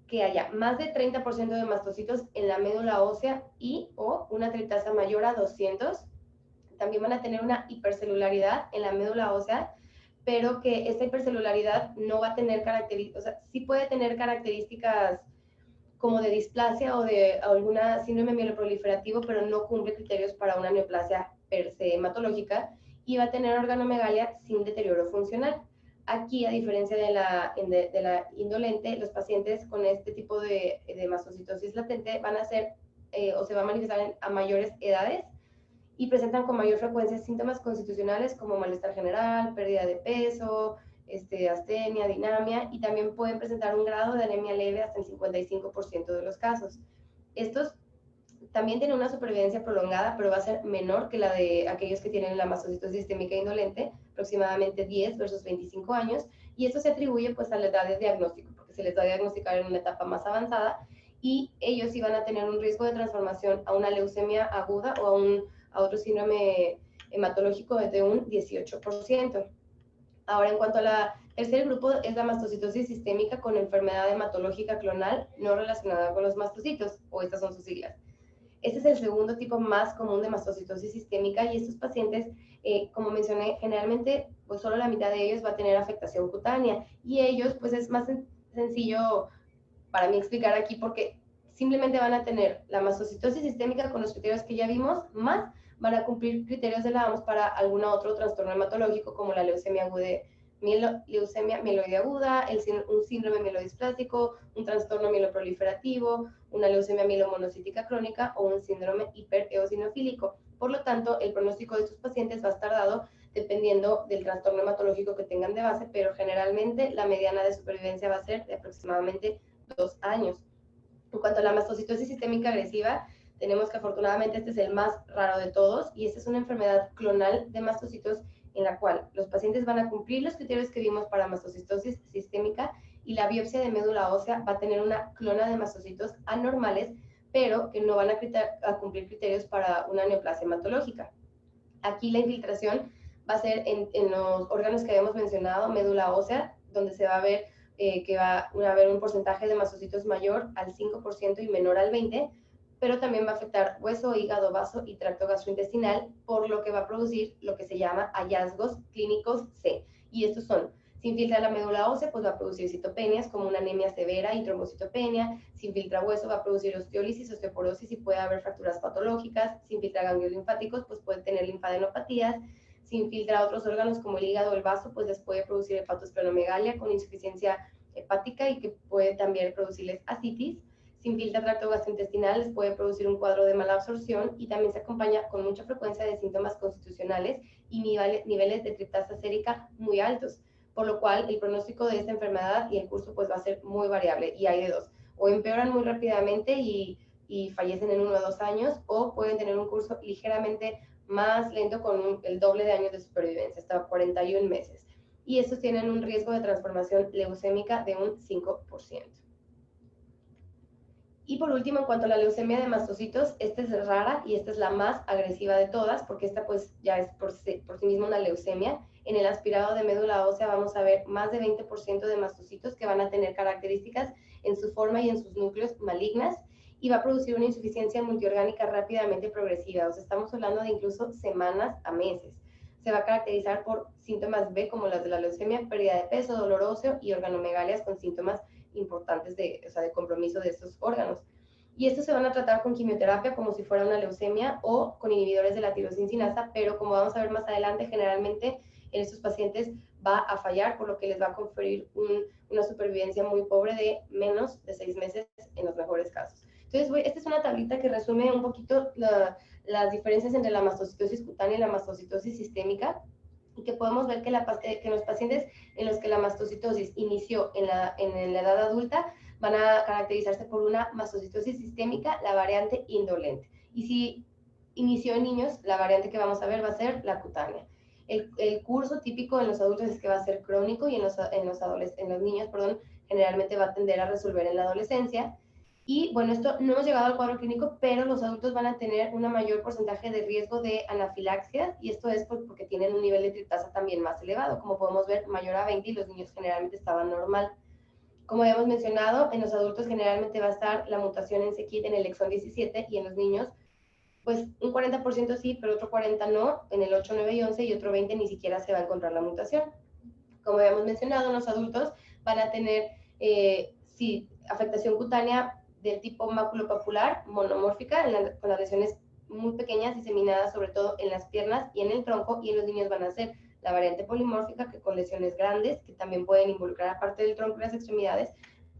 que haya más de 30% de mastocitos en la médula ósea y o una tritasa mayor a 200. También van a tener una hipercelularidad en la médula ósea, pero que esta hipercelularidad no va a tener características, o sea, sí puede tener características como de displasia o de alguna síndrome mieloproliferativo, pero no cumple criterios para una neoplasia per se hematológica, y va a tener organomegalia sin deterioro funcional. Aquí, a diferencia de la indolente, los pacientes con este tipo de mastocitosis latente van a ser o se va a manifestar a mayores edades y presentan con mayor frecuencia síntomas constitucionales como malestar general, pérdida de peso, astenia, dinamia, y también pueden presentar un grado de anemia leve hasta el 55% de los casos. Estos también tienen una supervivencia prolongada, pero va a ser menor que la de aquellos que tienen la mastocitosis sistémica indolente, aproximadamente 10 versus 25 años, y esto se atribuye pues a la edad de diagnóstico, porque se les va a diagnosticar en una etapa más avanzada, y ellos sí van a tener un riesgo de transformación a una leucemia aguda o a otro síndrome hematológico de un 18%. Ahora, en cuanto a la tercer grupo, es la mastocitosis sistémica con enfermedad hematológica clonal no relacionada con los mastocitos, o estas son sus siglas. Este es el segundo tipo más común de mastocitosis sistémica, y estos pacientes, como mencioné, generalmente pues solo la mitad de ellos va a tener afectación cutánea, y ellos pues es más sencillo para mí explicar aquí, porque simplemente van a tener la mastocitosis sistémica con los criterios que ya vimos, más van a cumplir criterios de la OMS para algún otro trastorno hematológico como la leucemia mieloide aguda, un síndrome mielodisplásico, un trastorno mieloproliferativo, una leucemia mielomonocítica crónica o un síndrome hipereosinofílico. Por lo tanto, el pronóstico de estos pacientes va a estar dado dependiendo del trastorno hematológico que tengan de base, pero generalmente la mediana de supervivencia va a ser de aproximadamente 2 años. En cuanto a la mastocitosis sistémica agresiva, tenemos que afortunadamente este es el más raro de todos, y esta es una enfermedad clonal de mastocitos en la cual los pacientes van a cumplir los criterios que vimos para mastocitosis sistémica, y la biopsia de médula ósea va a tener una clona de mastocitos anormales, pero que no van a cumplir criterios para una neoplasia hematológica. Aquí la infiltración va a ser en los órganos que habíamos mencionado, médula ósea, donde se va a ver que va a haber un porcentaje de mastocitos mayor al 5% y menor al 20%, pero también va a afectar hueso, hígado, vaso y tracto gastrointestinal, por lo que va a producir lo que se llama hallazgos clínicos C. Y estos son: si infiltra la médula ósea, pues va a producir citopenias como una anemia severa y trombocitopenia. Si infiltra hueso, va a producir osteólisis, osteoporosis y puede haber fracturas patológicas. Si infiltra ganglios linfáticos, pues puede tener linfadenopatías. Si infiltra otros órganos como el hígado o el vaso, pues les puede producir hepatosplenomegalia con insuficiencia hepática y que puede también producirles ascitis. Si infiltra tracto gastrointestinal, les puede producir un cuadro de mala absorción, y también se acompaña con mucha frecuencia de síntomas constitucionales y niveles de tritasa sérica muy altos, por lo cual el pronóstico de esta enfermedad y el curso pues va a ser muy variable, y hay de dos: o empeoran muy rápidamente y fallecen en 1 o 2 años, o pueden tener un curso ligeramente más lento con el doble de años de supervivencia, hasta 41 meses. Y estos tienen un riesgo de transformación leucémica de un 5%. Y por último, en cuanto a la leucemia de mastocitos, esta es rara y esta es la más agresiva de todas, porque esta pues ya es por sí misma una leucemia. En el aspirado de médula ósea vamos a ver más de 20% de mastocitos que van a tener características en su forma y en sus núcleos malignas, y va a producir una insuficiencia multiorgánica rápidamente progresiva. O sea, estamos hablando de incluso semanas a meses. se va a caracterizar por síntomas B como las de la leucemia, pérdida de peso, dolor óseo y organomegalias con síntomas importantes de compromiso de estos órganos. Y estos se van a tratar con quimioterapia como si fuera una leucemia o con inhibidores de la tirosincinasa, pero como vamos a ver más adelante, generalmente en estos pacientes va a fallar, por lo que les va a conferir una supervivencia muy pobre de menos de 6 meses en los mejores casos. Entonces, esta es una tablita que resume un poquito las diferencias entre la mastocitosis cutánea y la mastocitosis sistémica, y que podemos ver que en los pacientes en los que la mastocitosis inició en la edad adulta, van a caracterizarse por una mastocitosis sistémica, la variante indolente. Y si inició en niños, la variante que vamos a ver va a ser la cutánea. El curso típico en los adultos es que va a ser crónico y en los niños, generalmente va a tender a resolver en la adolescencia. Y bueno, esto no hemos llegado al cuadro clínico, pero los adultos van a tener un mayor porcentaje de riesgo de anafilaxia, y esto es porque tienen un nivel de triptasa también más elevado, como podemos ver, mayor a 20, y los niños generalmente estaban normal. Como habíamos mencionado, en los adultos generalmente va a estar la mutación en c-KIT en el exón 17, y en los niños, pues un 40% sí, pero otro 40% no, en el 8, 9 y 11, y otro 20 ni siquiera se va a encontrar la mutación. Como habíamos mencionado, los adultos van a tener, sí, afectación cutánea del tipo maculopapular monomórfica, con las lesiones muy pequeñas diseminadas sobre todo en las piernas y en el tronco, y en los niños van a ser la variante polimórfica, que con lesiones grandes, que también pueden involucrar aparte del tronco y las extremidades,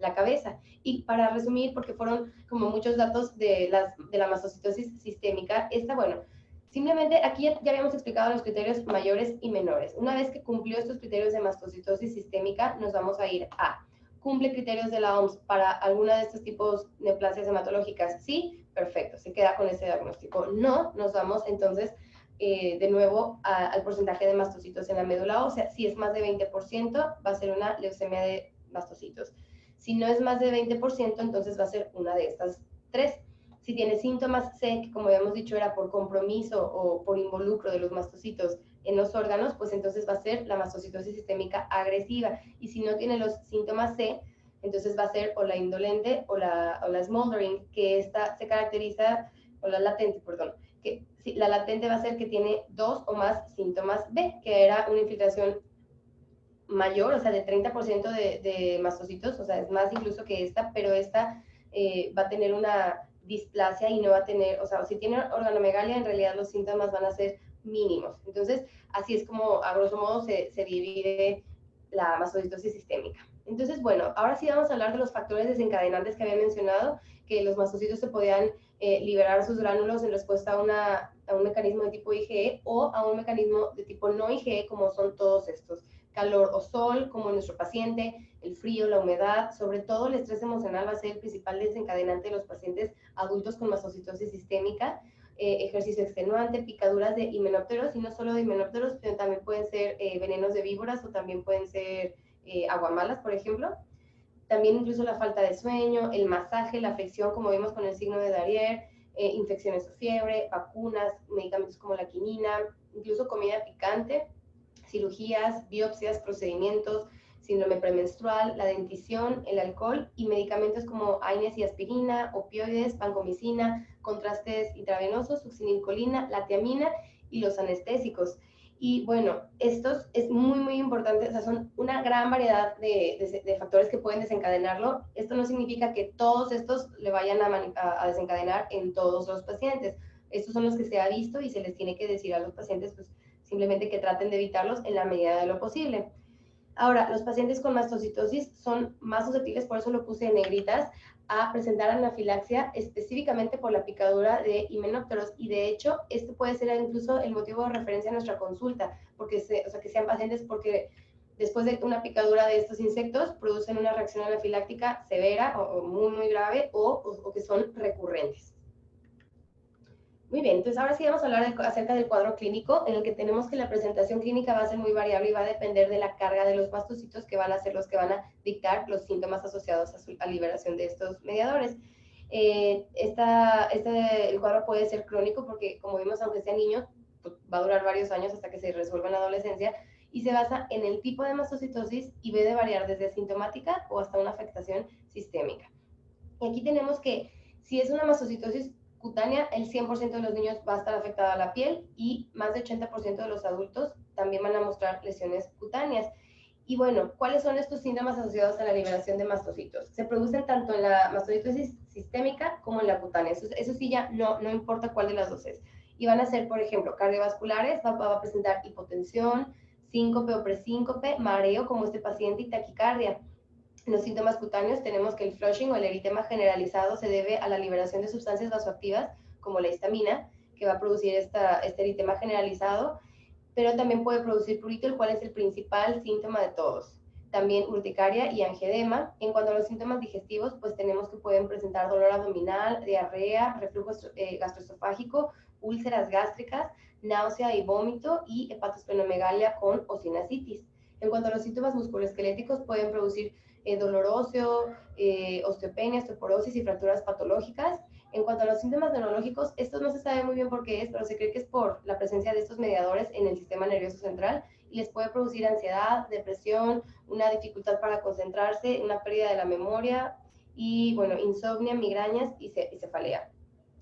la cabeza. Y para resumir, porque fueron como muchos datos de la mastocitosis sistémica, bueno, simplemente aquí ya habíamos explicado los criterios mayores y menores. Una vez que cumplió estos criterios de mastocitosis sistémica, nos vamos a ir a ¿cumple criterios de la OMS para alguna de estos tipos de neoplasias hematológicas? Sí, perfecto, se queda con ese diagnóstico. No, nos vamos entonces de nuevo al porcentaje de mastocitos en la médula ósea. Si es más de 20%, va a ser una leucemia de mastocitos. Si no es más de 20%, entonces va a ser una de estas tres. Si tiene síntomas C, que como habíamos dicho era por compromiso o por involucro de los mastocitos en los órganos, pues entonces va a ser la mastocitosis sistémica agresiva. Y si no tiene los síntomas C, entonces va a ser o la indolente o la smoldering, que esta se caracteriza, o la latente, perdón, que la latente va a ser que tiene 2 o más síntomas B, que era una infiltración mayor, o sea, de 30% de mastocitos, o sea, es más incluso que esta, pero esta va a tener una displasia y no va a tener, o sea, si tiene organomegalia, en realidad los síntomas van a ser mínimos. Entonces, así es como, a grosso modo, se divide la mastocitosis sistémica. Entonces, bueno, ahora sí vamos a hablar de los factores desencadenantes que había mencionado, que los mastocitos se podían liberar sus gránulos en respuesta a un mecanismo de tipo IgE o a un mecanismo de tipo no IgE, como son todos estos. Calor o sol, como en nuestro paciente, el frío, la humedad, sobre todo el estrés emocional va a ser el principal desencadenante de los pacientes adultos con mastocitosis sistémica, ejercicio extenuante, picaduras de himenópteros, y no solo de himenópteros, pero también pueden ser venenos de víboras, o también pueden ser aguamalas, por ejemplo. También incluso la falta de sueño, el masaje, la afección, como vimos con el signo de Darrier, infecciones o fiebre, vacunas, medicamentos como la quinina, incluso comida picante, cirugías, biopsias, procedimientos, síndrome premenstrual, la dentición, el alcohol y medicamentos como AINES y aspirina, opioides, vancomicina, contrastes intravenosos, succinilcolina, la tiamina y los anestésicos. Y bueno, estos es muy, muy importante, o sea, son una gran variedad de factores que pueden desencadenarlo. Esto no significa que todos estos le vayan a desencadenar en todos los pacientes. Estos son los que se ha visto y se les tiene que decir a los pacientes, pues, simplemente que traten de evitarlos en la medida de lo posible. Ahora, los pacientes con mastocitosis son más susceptibles, por eso lo puse en negritas, a presentar anafilaxia específicamente por la picadura de himenópteros, y de hecho esto puede ser incluso el motivo de referencia a nuestra consulta, porque que sean pacientes porque después de una picadura de estos insectos producen una reacción anafiláctica severa o muy, muy grave, o que son recurrentes. Muy bien, entonces ahora sí vamos a hablar acerca del cuadro clínico, en el que tenemos que la presentación clínica va a ser muy variable y va a depender de la carga de los mastocitos, que van a ser los que van a dictar los síntomas asociados a liberación de estos mediadores. El cuadro puede ser crónico porque, como vimos, aunque sea niño, pues, va a durar varios años hasta que se resuelva en la adolescencia, y se basa en el tipo de mastocitosis y puede variar desde asintomática o hasta una afectación sistémica. Y aquí tenemos que, si es una mastocitosis cutánea, el 100% de los niños va a estar afectada la piel y más de 80% de los adultos también van a mostrar lesiones cutáneas. Y bueno, ¿cuáles son estos síntomas asociados a la liberación de mastocitos? Se producen tanto en la mastocitosis sistémica como en la cutánea. Eso sí ya no importa cuál de las dos es. Y van a ser, por ejemplo, cardiovasculares, va a presentar hipotensión, síncope o presíncope, mareo como este paciente y taquicardia. En los síntomas cutáneos tenemos que el flushing o el eritema generalizado se debe a la liberación de sustancias vasoactivas como la histamina, que va a producir este eritema generalizado, pero también puede producir prurito, el cual es el principal síntoma de todos. También urticaria y angedema. En cuanto a los síntomas digestivos, pues tenemos que pueden presentar dolor abdominal, diarrea, reflujo gastroesofágico, úlceras gástricas, náusea y vómito y hepatosplenomegalia con osinasitis. En cuanto a los síntomas musculoesqueléticos, pueden producir dolor óseo, osteopenia, osteoporosis y fracturas patológicas. En cuanto a los síntomas neurológicos, esto no se sabe muy bien por qué es, pero se cree que es por la presencia de estos mediadores en el sistema nervioso central y les puede producir ansiedad, depresión, una dificultad para concentrarse, una pérdida de la memoria y, bueno, insomnia, migrañas y cefalea.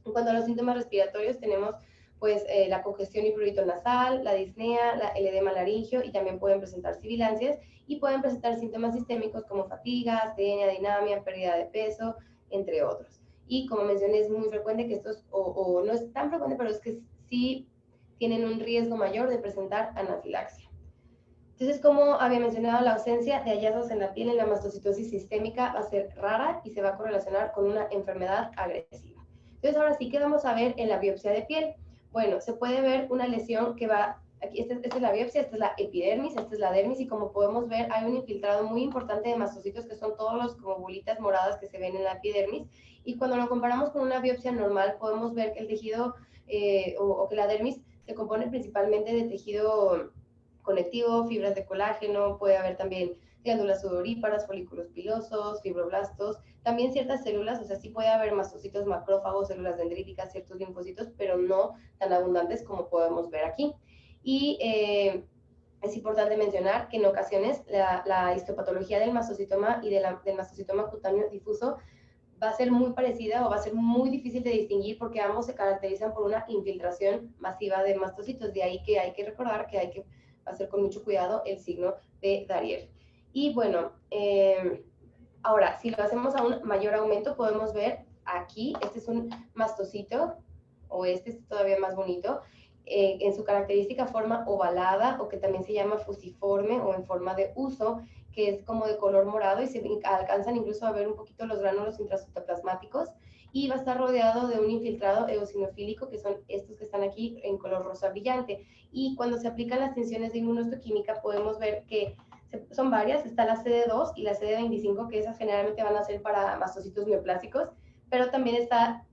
En cuanto a los síntomas respiratorios, tenemos pues la congestión y prurito nasal, la disnea, el edema laringio y también pueden presentar sibilancias y pueden presentar síntomas sistémicos como fatiga, astenia, dinamia, pérdida de peso, entre otros. Y como mencioné, es muy frecuente que estos, o no es tan frecuente, pero es que sí tienen un riesgo mayor de presentar anafilaxia. Entonces, como había mencionado, la ausencia de hallazgos en la piel en la mastocitosis sistémica va a ser rara y se va a correlacionar con una enfermedad agresiva. Entonces, ahora sí, ¿qué vamos a ver en la biopsia de piel? Bueno, se puede ver una lesión que va, aquí esta es la biopsia, esta es la epidermis, esta es la dermis, y como podemos ver, hay un infiltrado muy importante de mastocitos que son todos los como bolitas moradas que se ven en la epidermis, y cuando lo comparamos con una biopsia normal, podemos ver que el tejido o que la dermis se compone principalmente de tejido conectivo, fibras de colágeno, puede haber también glándulas sudoríparas, folículos pilosos, fibroblastos, también ciertas células, o sea, sí puede haber mastocitos macrófagos, células dendríticas, ciertos linfocitos, pero no tan abundantes como podemos ver aquí. Y es importante mencionar que en ocasiones la histopatología del mastocitoma y del mastocitoma cutáneo difuso va a ser muy parecida o va a ser muy difícil de distinguir porque ambos se caracterizan por una infiltración masiva de mastocitos, de ahí que hay que recordar que hay que hacer con mucho cuidado el signo de Darier. Y bueno, ahora, si lo hacemos a un mayor aumento, podemos ver aquí, este es un mastocito, o este es todavía más bonito, en su característica forma ovalada, o que también se llama fusiforme, o en forma de huso, que es como de color morado, y se alcanzan incluso a ver un poquito los gránulos intracitoplasmáticos, y va a estar rodeado de un infiltrado eosinofílico, que son estos que están aquí en color rosa brillante. Y cuando se aplican las tensiones de inmunohistoquímica, podemos ver que son varias, está la CD2 y la CD25, que esas generalmente van a ser para mastocitos neoplásicos, pero también está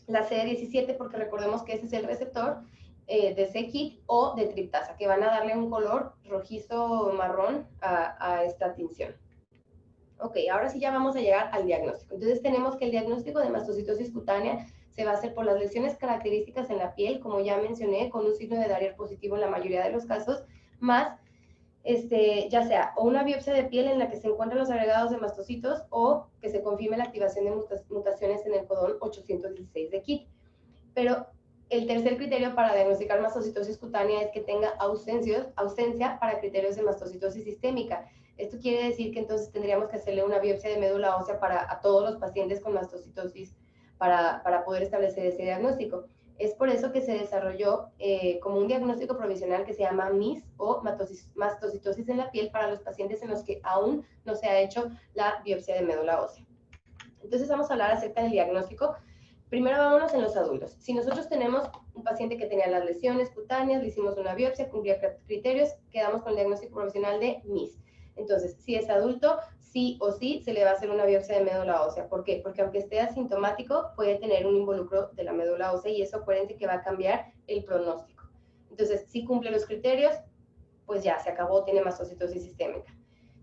la CD17, porque recordemos que ese es el receptor de c-KIT o de triptasa, que van a darle un color rojizo marrón a esta tinción. Ok, ahora sí ya vamos a llegar al diagnóstico. Entonces tenemos que el diagnóstico de mastocitosis cutánea se va a hacer por las lesiones características en la piel, como ya mencioné, con un signo de Darier positivo en la mayoría de los casos, más ya sea o una biopsia de piel en la que se encuentran los agregados de mastocitos o que se confirme la activación de mutaciones en el codón 816 de KIT. Pero el tercer criterio para diagnosticar mastocitosis cutánea es que tenga ausencia para criterios de mastocitosis sistémica. Esto quiere decir que entonces tendríamos que hacerle una biopsia de médula ósea a todos los pacientes con mastocitosis para poder establecer ese diagnóstico. Es por eso que se desarrolló como un diagnóstico provisional que se llama MIS o mastocitosis en la piel para los pacientes en los que aún no se ha hecho la biopsia de médula ósea. Entonces vamos a hablar acerca del diagnóstico. Primero vámonos en los adultos. Si nosotros tenemos un paciente que tenía las lesiones cutáneas, le hicimos una biopsia, cumplía criterios, quedamos con el diagnóstico provisional de MIS. Entonces, si es adulto, sí o sí se le va a hacer una biopsia de médula ósea. ¿Por qué? Porque aunque esté asintomático, puede tener un involucro de la médula ósea y eso acuérdense que va a cambiar el pronóstico. Entonces, si cumple los criterios, pues ya se acabó, tiene mastocitosis sistémica.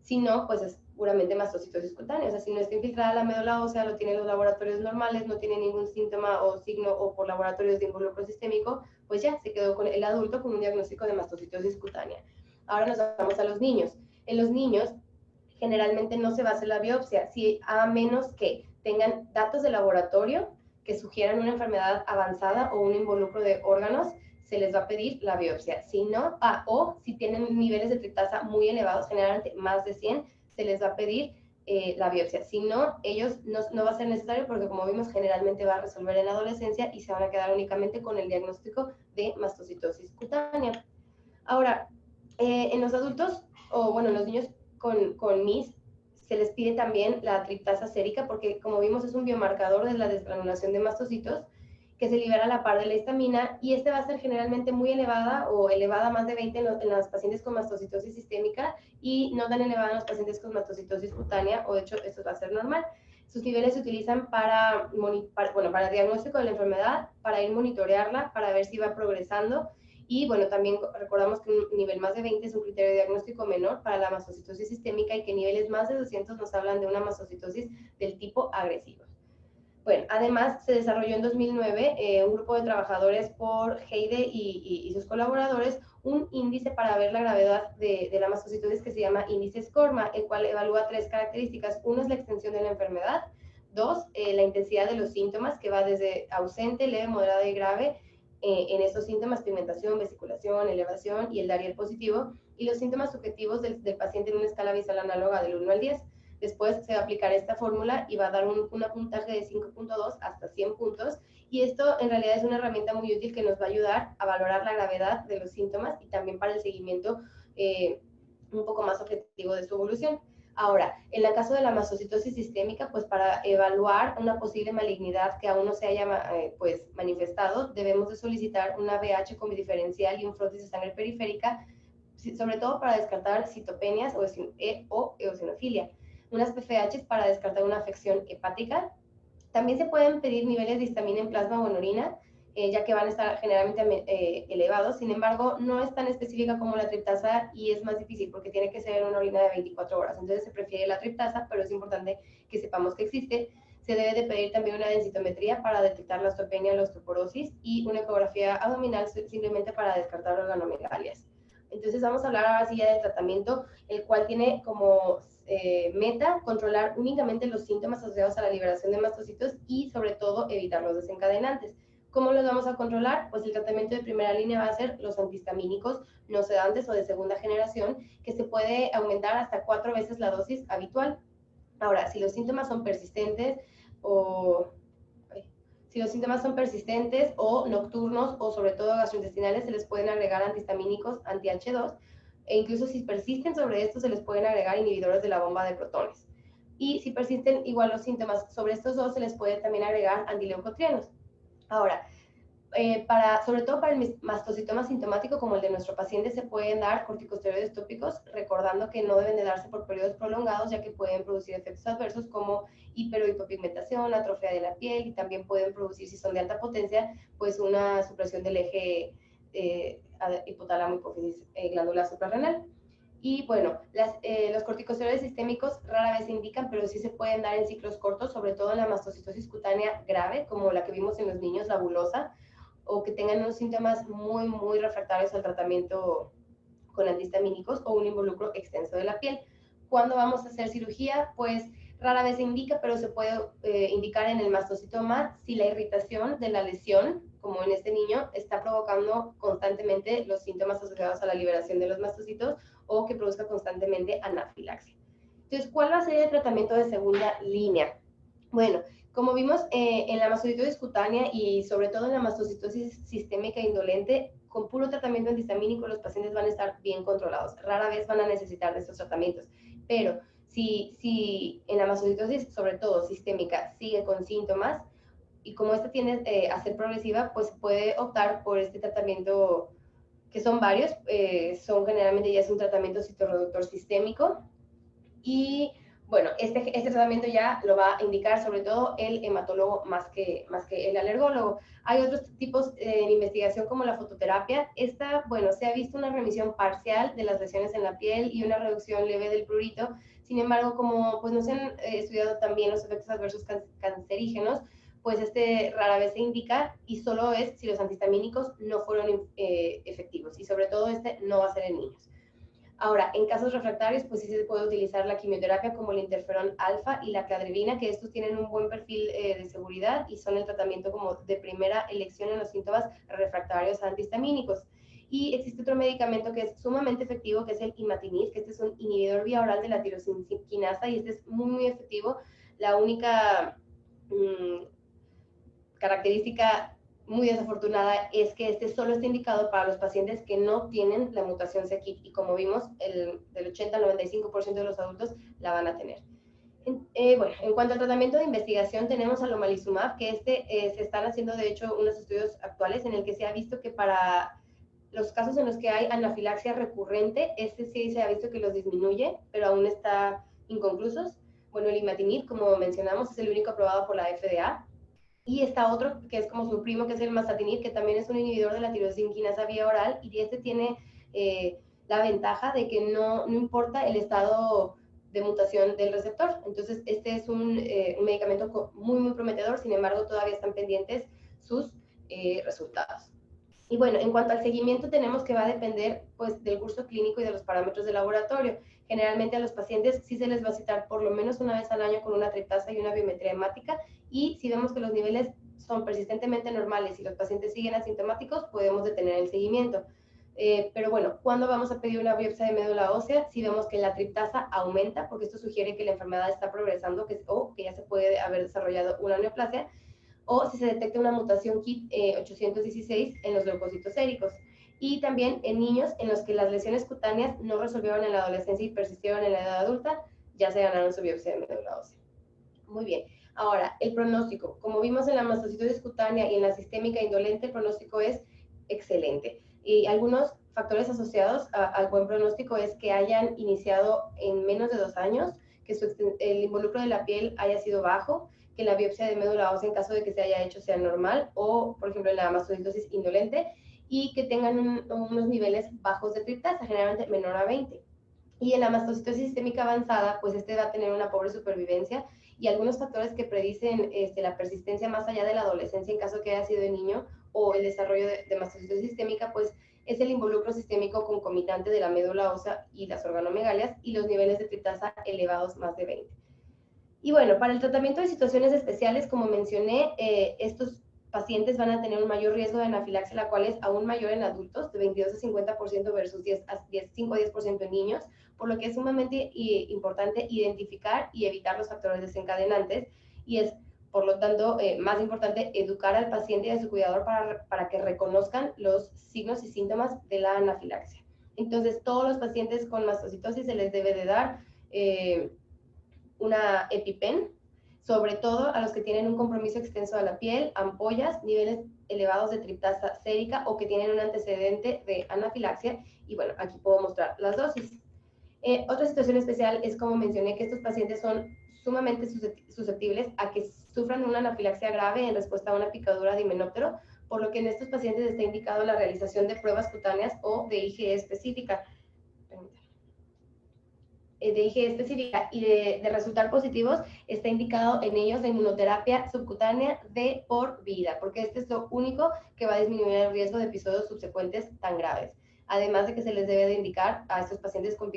Si no, pues es puramente mastocitosis cutánea. O sea, si no está infiltrada la médula ósea, lo tienen los laboratorios normales, no tiene ningún síntoma o signo o por laboratorios de involucro sistémico, pues ya se quedó con el adulto con un diagnóstico de mastocitosis cutánea. Ahora nos vamos a los niños. En los niños, generalmente no se va a hacer la biopsia, a menos que tengan datos de laboratorio que sugieran una enfermedad avanzada o un involucro de órganos, se les va a pedir la biopsia. Si no, o si tienen niveles de triptasa muy elevados, generalmente más de 100, se les va a pedir la biopsia. Si no, ellos no va a ser necesario porque, como vimos, generalmente va a resolver en la adolescencia y se van a quedar únicamente con el diagnóstico de mastocitosis cutánea. Ahora, en los adultos, o bueno, en los niños con MIS, se les pide también la triptasa sérica porque, como vimos, es un biomarcador de la desgranulación de mastocitos que se libera a la par de la histamina, y este va a ser generalmente muy elevada o elevada más de 20 en las pacientes con mastocitosis sistémica y no tan elevada en los pacientes con mastocitosis cutánea, o de hecho esto va a ser normal. Sus niveles se utilizan para el diagnóstico de la enfermedad, para ir monitorearla, para ver si va progresando, y bueno, también recordamos que un nivel más de 20 es un criterio de diagnóstico menor para la mastocitosis sistémica y que niveles más de 200 nos hablan de una mastocitosis del tipo agresivo. Bueno, además se desarrolló en 2009 un grupo de trabajadores por Heide y sus colaboradores un índice para ver la gravedad de la mastocitosis que se llama índice SCORMA, el cual evalúa 3 características. Uno es la extensión de la enfermedad, 2, la intensidad de los síntomas, que va desde ausente, leve, moderada y grave, en estos síntomas: pigmentación, vesiculación, elevación y el Dariel positivo, y los síntomas subjetivos del paciente en una escala visual análoga del 1 al 10. Después se va a aplicar esta fórmula y va a dar un puntaje de 5.2 hasta 100 puntos. Y esto en realidad es una herramienta muy útil que nos va a ayudar a valorar la gravedad de los síntomas y también para el seguimiento un poco más objetivo de su evolución. Ahora, en el caso de la mastocitosis sistémica, pues para evaluar una posible malignidad que aún no se haya manifestado, debemos de solicitar una BH con bidiferencial y un frotis de sangre periférica, sobre todo para descartar citopenias o eosinofilia. Unas PFH para descartar una afección hepática. También se pueden pedir niveles de histamina en plasma o en orina, ya que van a estar generalmente elevados. Sin embargo, no es tan específica como la triptasa y es más difícil porque tiene que ser en una orina de 24 horas. Entonces se prefiere la triptasa, pero es importante que sepamos que existe. Se debe de pedir también una densitometría para detectar la osteopenia o la osteoporosis y una ecografía abdominal simplemente para descartar organomegalias. Entonces vamos a hablar ahora sí ya del tratamiento, el cual tiene como meta controlar únicamente los síntomas asociados a la liberación de mastocitos y sobre todo evitar los desencadenantes. ¿Cómo los vamos a controlar? Pues el tratamiento de primera línea va a ser los antihistamínicos no sedantes o de segunda generación, que se puede aumentar hasta 4 veces la dosis habitual. Ahora, si los síntomas son persistentes o nocturnos o sobre todo gastrointestinales, se les pueden agregar antihistamínicos anti-H2, e incluso si persisten sobre esto se les pueden agregar inhibidores de la bomba de protones. Y si persisten igual los síntomas sobre estos dos, se les puede también agregar antileucotrienos. Ahora, sobre todo para el mastocitoma sintomático como el de nuestro paciente, se pueden dar corticosteroides tópicos, recordando que no deben de darse por periodos prolongados, ya que pueden producir efectos adversos como hiperhipopigmentación, atrofia de la piel, y también pueden producir, si son de alta potencia, pues una supresión del eje hipotálamo, hipófisis, glándula suprarrenal. Y bueno, los corticosteroides sistémicos rara vez se indican, pero sí se pueden dar en ciclos cortos, sobre todo en la mastocitosis cutánea grave, como la que vimos en los niños, la bulosa, o que tengan unos síntomas muy, muy refractarios al tratamiento con antihistamínicos o un involucro extenso de la piel. ¿Cuándo vamos a hacer cirugía? Pues rara vez se indica, pero se puede indicar en el mastocitoma si la irritación de la lesión, como en este niño, está provocando constantemente los síntomas asociados a la liberación de los mastocitos o que produzca constantemente anafilaxia. Entonces, ¿cuál va a ser el tratamiento de segunda línea? Bueno, como vimos en la mastocitosis cutánea y sobre todo en la mastocitosis sistémica indolente, con puro tratamiento antihistamínico los pacientes van a estar bien controlados. Rara vez van a necesitar de estos tratamientos, pero si en la mastocitosis, sobre todo sistémica, sigue con síntomas y como esta tiende a ser progresiva, pues puede optar por este tratamiento, que son varios, son generalmente ya es un tratamiento citorreductor sistémico. Y bueno, este tratamiento ya lo va a indicar sobre todo el hematólogo más que el alergólogo. Hay otros tipos de investigación como la fototerapia. Esta, bueno, se ha visto una remisión parcial de las lesiones en la piel y una reducción leve del prurito. Sin embargo, como pues no se han estudiado también los efectos adversos cancerígenos, pues rara vez se indica y solo es si los antihistamínicos no fueron efectivos, y sobre todo no va a ser en niños. Ahora, en casos refractarios, pues sí se puede utilizar la quimioterapia como el interferón alfa y la cladribina, que estos tienen un buen perfil de seguridad y son el tratamiento como de primera elección en los síntomas refractarios antihistamínicos. Y existe otro medicamento que es sumamente efectivo, que es el imatinib, que este es un inhibidor vía oral de la tirosinquinasa y este es muy, muy efectivo. La única característica muy desafortunada es que este solo está indicado para los pacientes que no tienen la mutación c-KIT y como vimos, del 80 al 95% de los adultos la van a tener. Bueno, en cuanto al tratamiento de investigación, tenemos al omalizumab, que se están haciendo de hecho unos estudios actuales en el que se ha visto que para los casos en los que hay anafilaxia recurrente, sí se ha visto que los disminuye, pero aún está inconclusos. Bueno, el imatinib, como mencionamos, es el único aprobado por la FDA. Y está otro que es como su primo, que es el mazatinib, que también es un inhibidor de la tirosinquinasa vía oral, y este tiene la ventaja de que no importa el estado de mutación del receptor. Entonces, este es un medicamento muy, muy prometedor, sin embargo, todavía están pendientes sus resultados. Y bueno, en cuanto al seguimiento, tenemos que va a depender pues, del curso clínico y de los parámetros de laboratorio. Generalmente a los pacientes sí se les va a citar por lo menos una vez al año con una triptasa y una biometría hemática, y si vemos que los niveles son persistentemente normales y los pacientes siguen asintomáticos, podemos detener el seguimiento. Pero bueno, ¿cuándo vamos a pedir una biopsia de médula ósea? Si vemos que la triptasa aumenta, porque esto sugiere que la enfermedad está progresando o que ya se puede haber desarrollado una neoplasia, o si se detecta una mutación KIT 816 en los leucocitos séricos. Y también en niños en los que las lesiones cutáneas no resolvieron en la adolescencia y persistieron en la edad adulta, ya se ganaron su biopsia de médula ósea. Muy bien. Ahora, el pronóstico. Como vimos en la mastocitosis cutánea y en la sistémica indolente, el pronóstico es excelente. Y algunos factores asociados al buen pronóstico es que hayan iniciado en menos de 2 años, que el involucro de la piel haya sido bajo, que la biopsia de médula ósea en caso de que se haya hecho sea normal, o por ejemplo en la mastocitosis indolente, y que tengan unos niveles bajos de triptasa, generalmente menor a 20. Y en la mastocitosis sistémica avanzada, pues va a tener una pobre supervivencia y algunos factores que predicen la persistencia más allá de la adolescencia en caso que haya sido de niño o el desarrollo de mastocitosis sistémica, pues es el involucro sistémico concomitante de la médula ósea y las organomegalias y los niveles de triptasa elevados más de 20. Y bueno, para el tratamiento de situaciones especiales, como mencioné, estos pacientes van a tener un mayor riesgo de anafilaxia, la cual es aún mayor en adultos, de 22 a 50% versus 5 a 10% en niños, por lo que es sumamente importante identificar y evitar los factores desencadenantes, y es, por lo tanto, más importante educar al paciente y a su cuidador para que reconozcan los signos y síntomas de la anafilaxia. Entonces, todos los pacientes con mastocitosis se les debe de dar una EpiPen, sobre todo a los que tienen un compromiso extenso de la piel, ampollas, niveles elevados de triptasa sérica o que tienen un antecedente de anafilaxia. Y bueno, aquí puedo mostrar las dosis. Otra situación especial es, como mencioné, que estos pacientes son sumamente susceptibles a que sufran una anafilaxia grave en respuesta a una picadura de himenóptero, por lo que en estos pacientes está indicado la realización de pruebas cutáneas o de IgE específica. De IgE específica y de resultar positivos, está indicado en ellos la inmunoterapia subcutánea de por vida, porque este es lo único que va a disminuir el riesgo de episodios subsecuentes tan graves. Además de que se les debe de indicar a estos pacientes con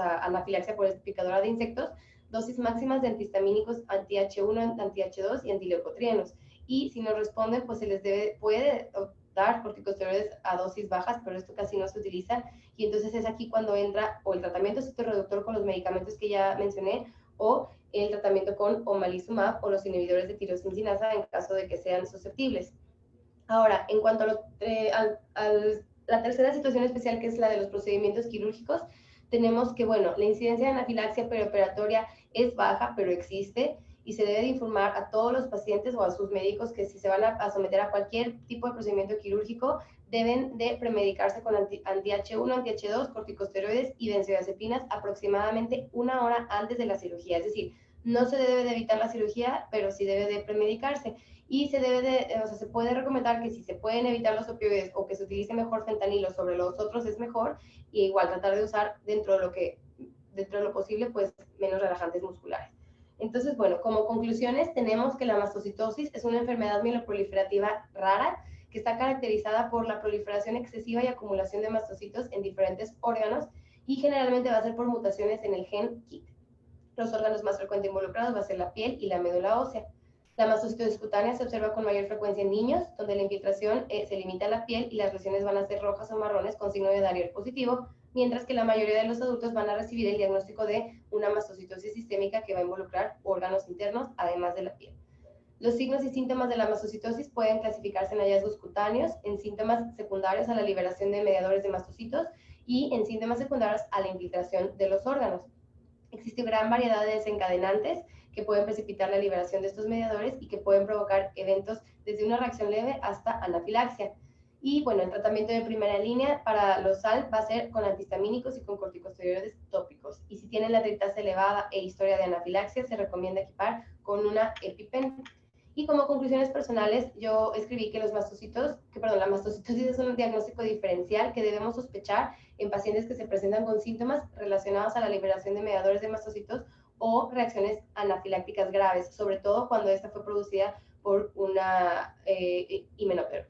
anafilaxia por picadura de insectos, dosis máximas de antihistamínicos anti-H1, anti-H2 y antileucotrienos. Y si no responden, pues se les puede dar corticosteroides a dosis bajas, pero esto casi no se utiliza, y entonces es aquí cuando entra o el tratamiento citoreductor con los medicamentos que ya mencioné, o el tratamiento con omalizumab o los inhibidores de tirosinquinasa en caso de que sean susceptibles. Ahora, en cuanto a la tercera situación especial, que es la de los procedimientos quirúrgicos, tenemos que, bueno, la incidencia de anafilaxia perioperatoria es baja, pero existe, y se debe de informar a todos los pacientes o a sus médicos que si se van a someter a cualquier tipo de procedimiento quirúrgico, deben de premedicarse con anti-H1, anti-H2, corticosteroides y benzodiazepinas aproximadamente 1 hora antes de la cirugía. Es decir, no se debe de evitar la cirugía, pero sí debe de premedicarse. Y se puede recomendar que si se pueden evitar los opioides o que se utilice mejor fentanilo sobre los otros es mejor, y igual tratar de usar dentro de lo posible, pues menos relajantes musculares. Entonces, bueno, como conclusiones tenemos que la mastocitosis es una enfermedad mieloproliferativa rara que está caracterizada por la proliferación excesiva y acumulación de mastocitos en diferentes órganos, y generalmente va a ser por mutaciones en el gen KIT. Los órganos más frecuentes involucrados va a ser la piel y la médula ósea. La mastocitosis cutánea se observa con mayor frecuencia en niños, donde la infiltración se limita a la piel y las lesiones van a ser rojas o marrones con signo de Darier positivo, mientras que la mayoría de los adultos van a recibir el diagnóstico de una mastocitosis sistémica que va a involucrar órganos internos, además de la piel. Los signos y síntomas de la mastocitosis pueden clasificarse en hallazgos cutáneos, en síntomas secundarios a la liberación de mediadores de mastocitos y en síntomas secundarios a la infiltración de los órganos. Existe gran variedad de desencadenantes que pueden precipitar la liberación de estos mediadores y que pueden provocar eventos desde una reacción leve hasta anafilaxia. Y bueno, el tratamiento de primera línea para los SAL va a ser con antihistamínicos y con corticosteroides tópicos. Y si tienen la tritasa elevada e historia de anafilaxia, se recomienda equipar con una EpiPen. Y como conclusiones personales, yo escribí que la mastocitosis es un diagnóstico diferencial que debemos sospechar en pacientes que se presentan con síntomas relacionados a la liberación de mediadores de mastocitos o reacciones anafilácticas graves, sobre todo cuando esta fue producida por una himenóptero.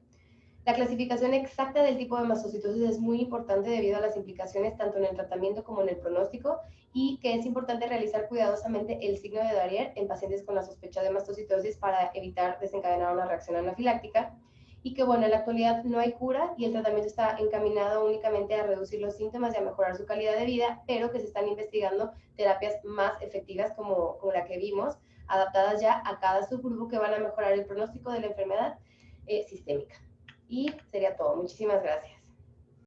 La clasificación exacta del tipo de mastocitosis es muy importante debido a las implicaciones tanto en el tratamiento como en el pronóstico y que es importante realizar cuidadosamente el signo de Darier en pacientes con la sospecha de mastocitosis para evitar desencadenar una reacción anafiláctica y que bueno, en la actualidad no hay cura y el tratamiento está encaminado únicamente a reducir los síntomas y a mejorar su calidad de vida, pero que se están investigando terapias más efectivas como la que vimos, adaptadas ya a cada subgrupo que van a mejorar el pronóstico de la enfermedad sistémica. Y sería todo. Muchísimas gracias.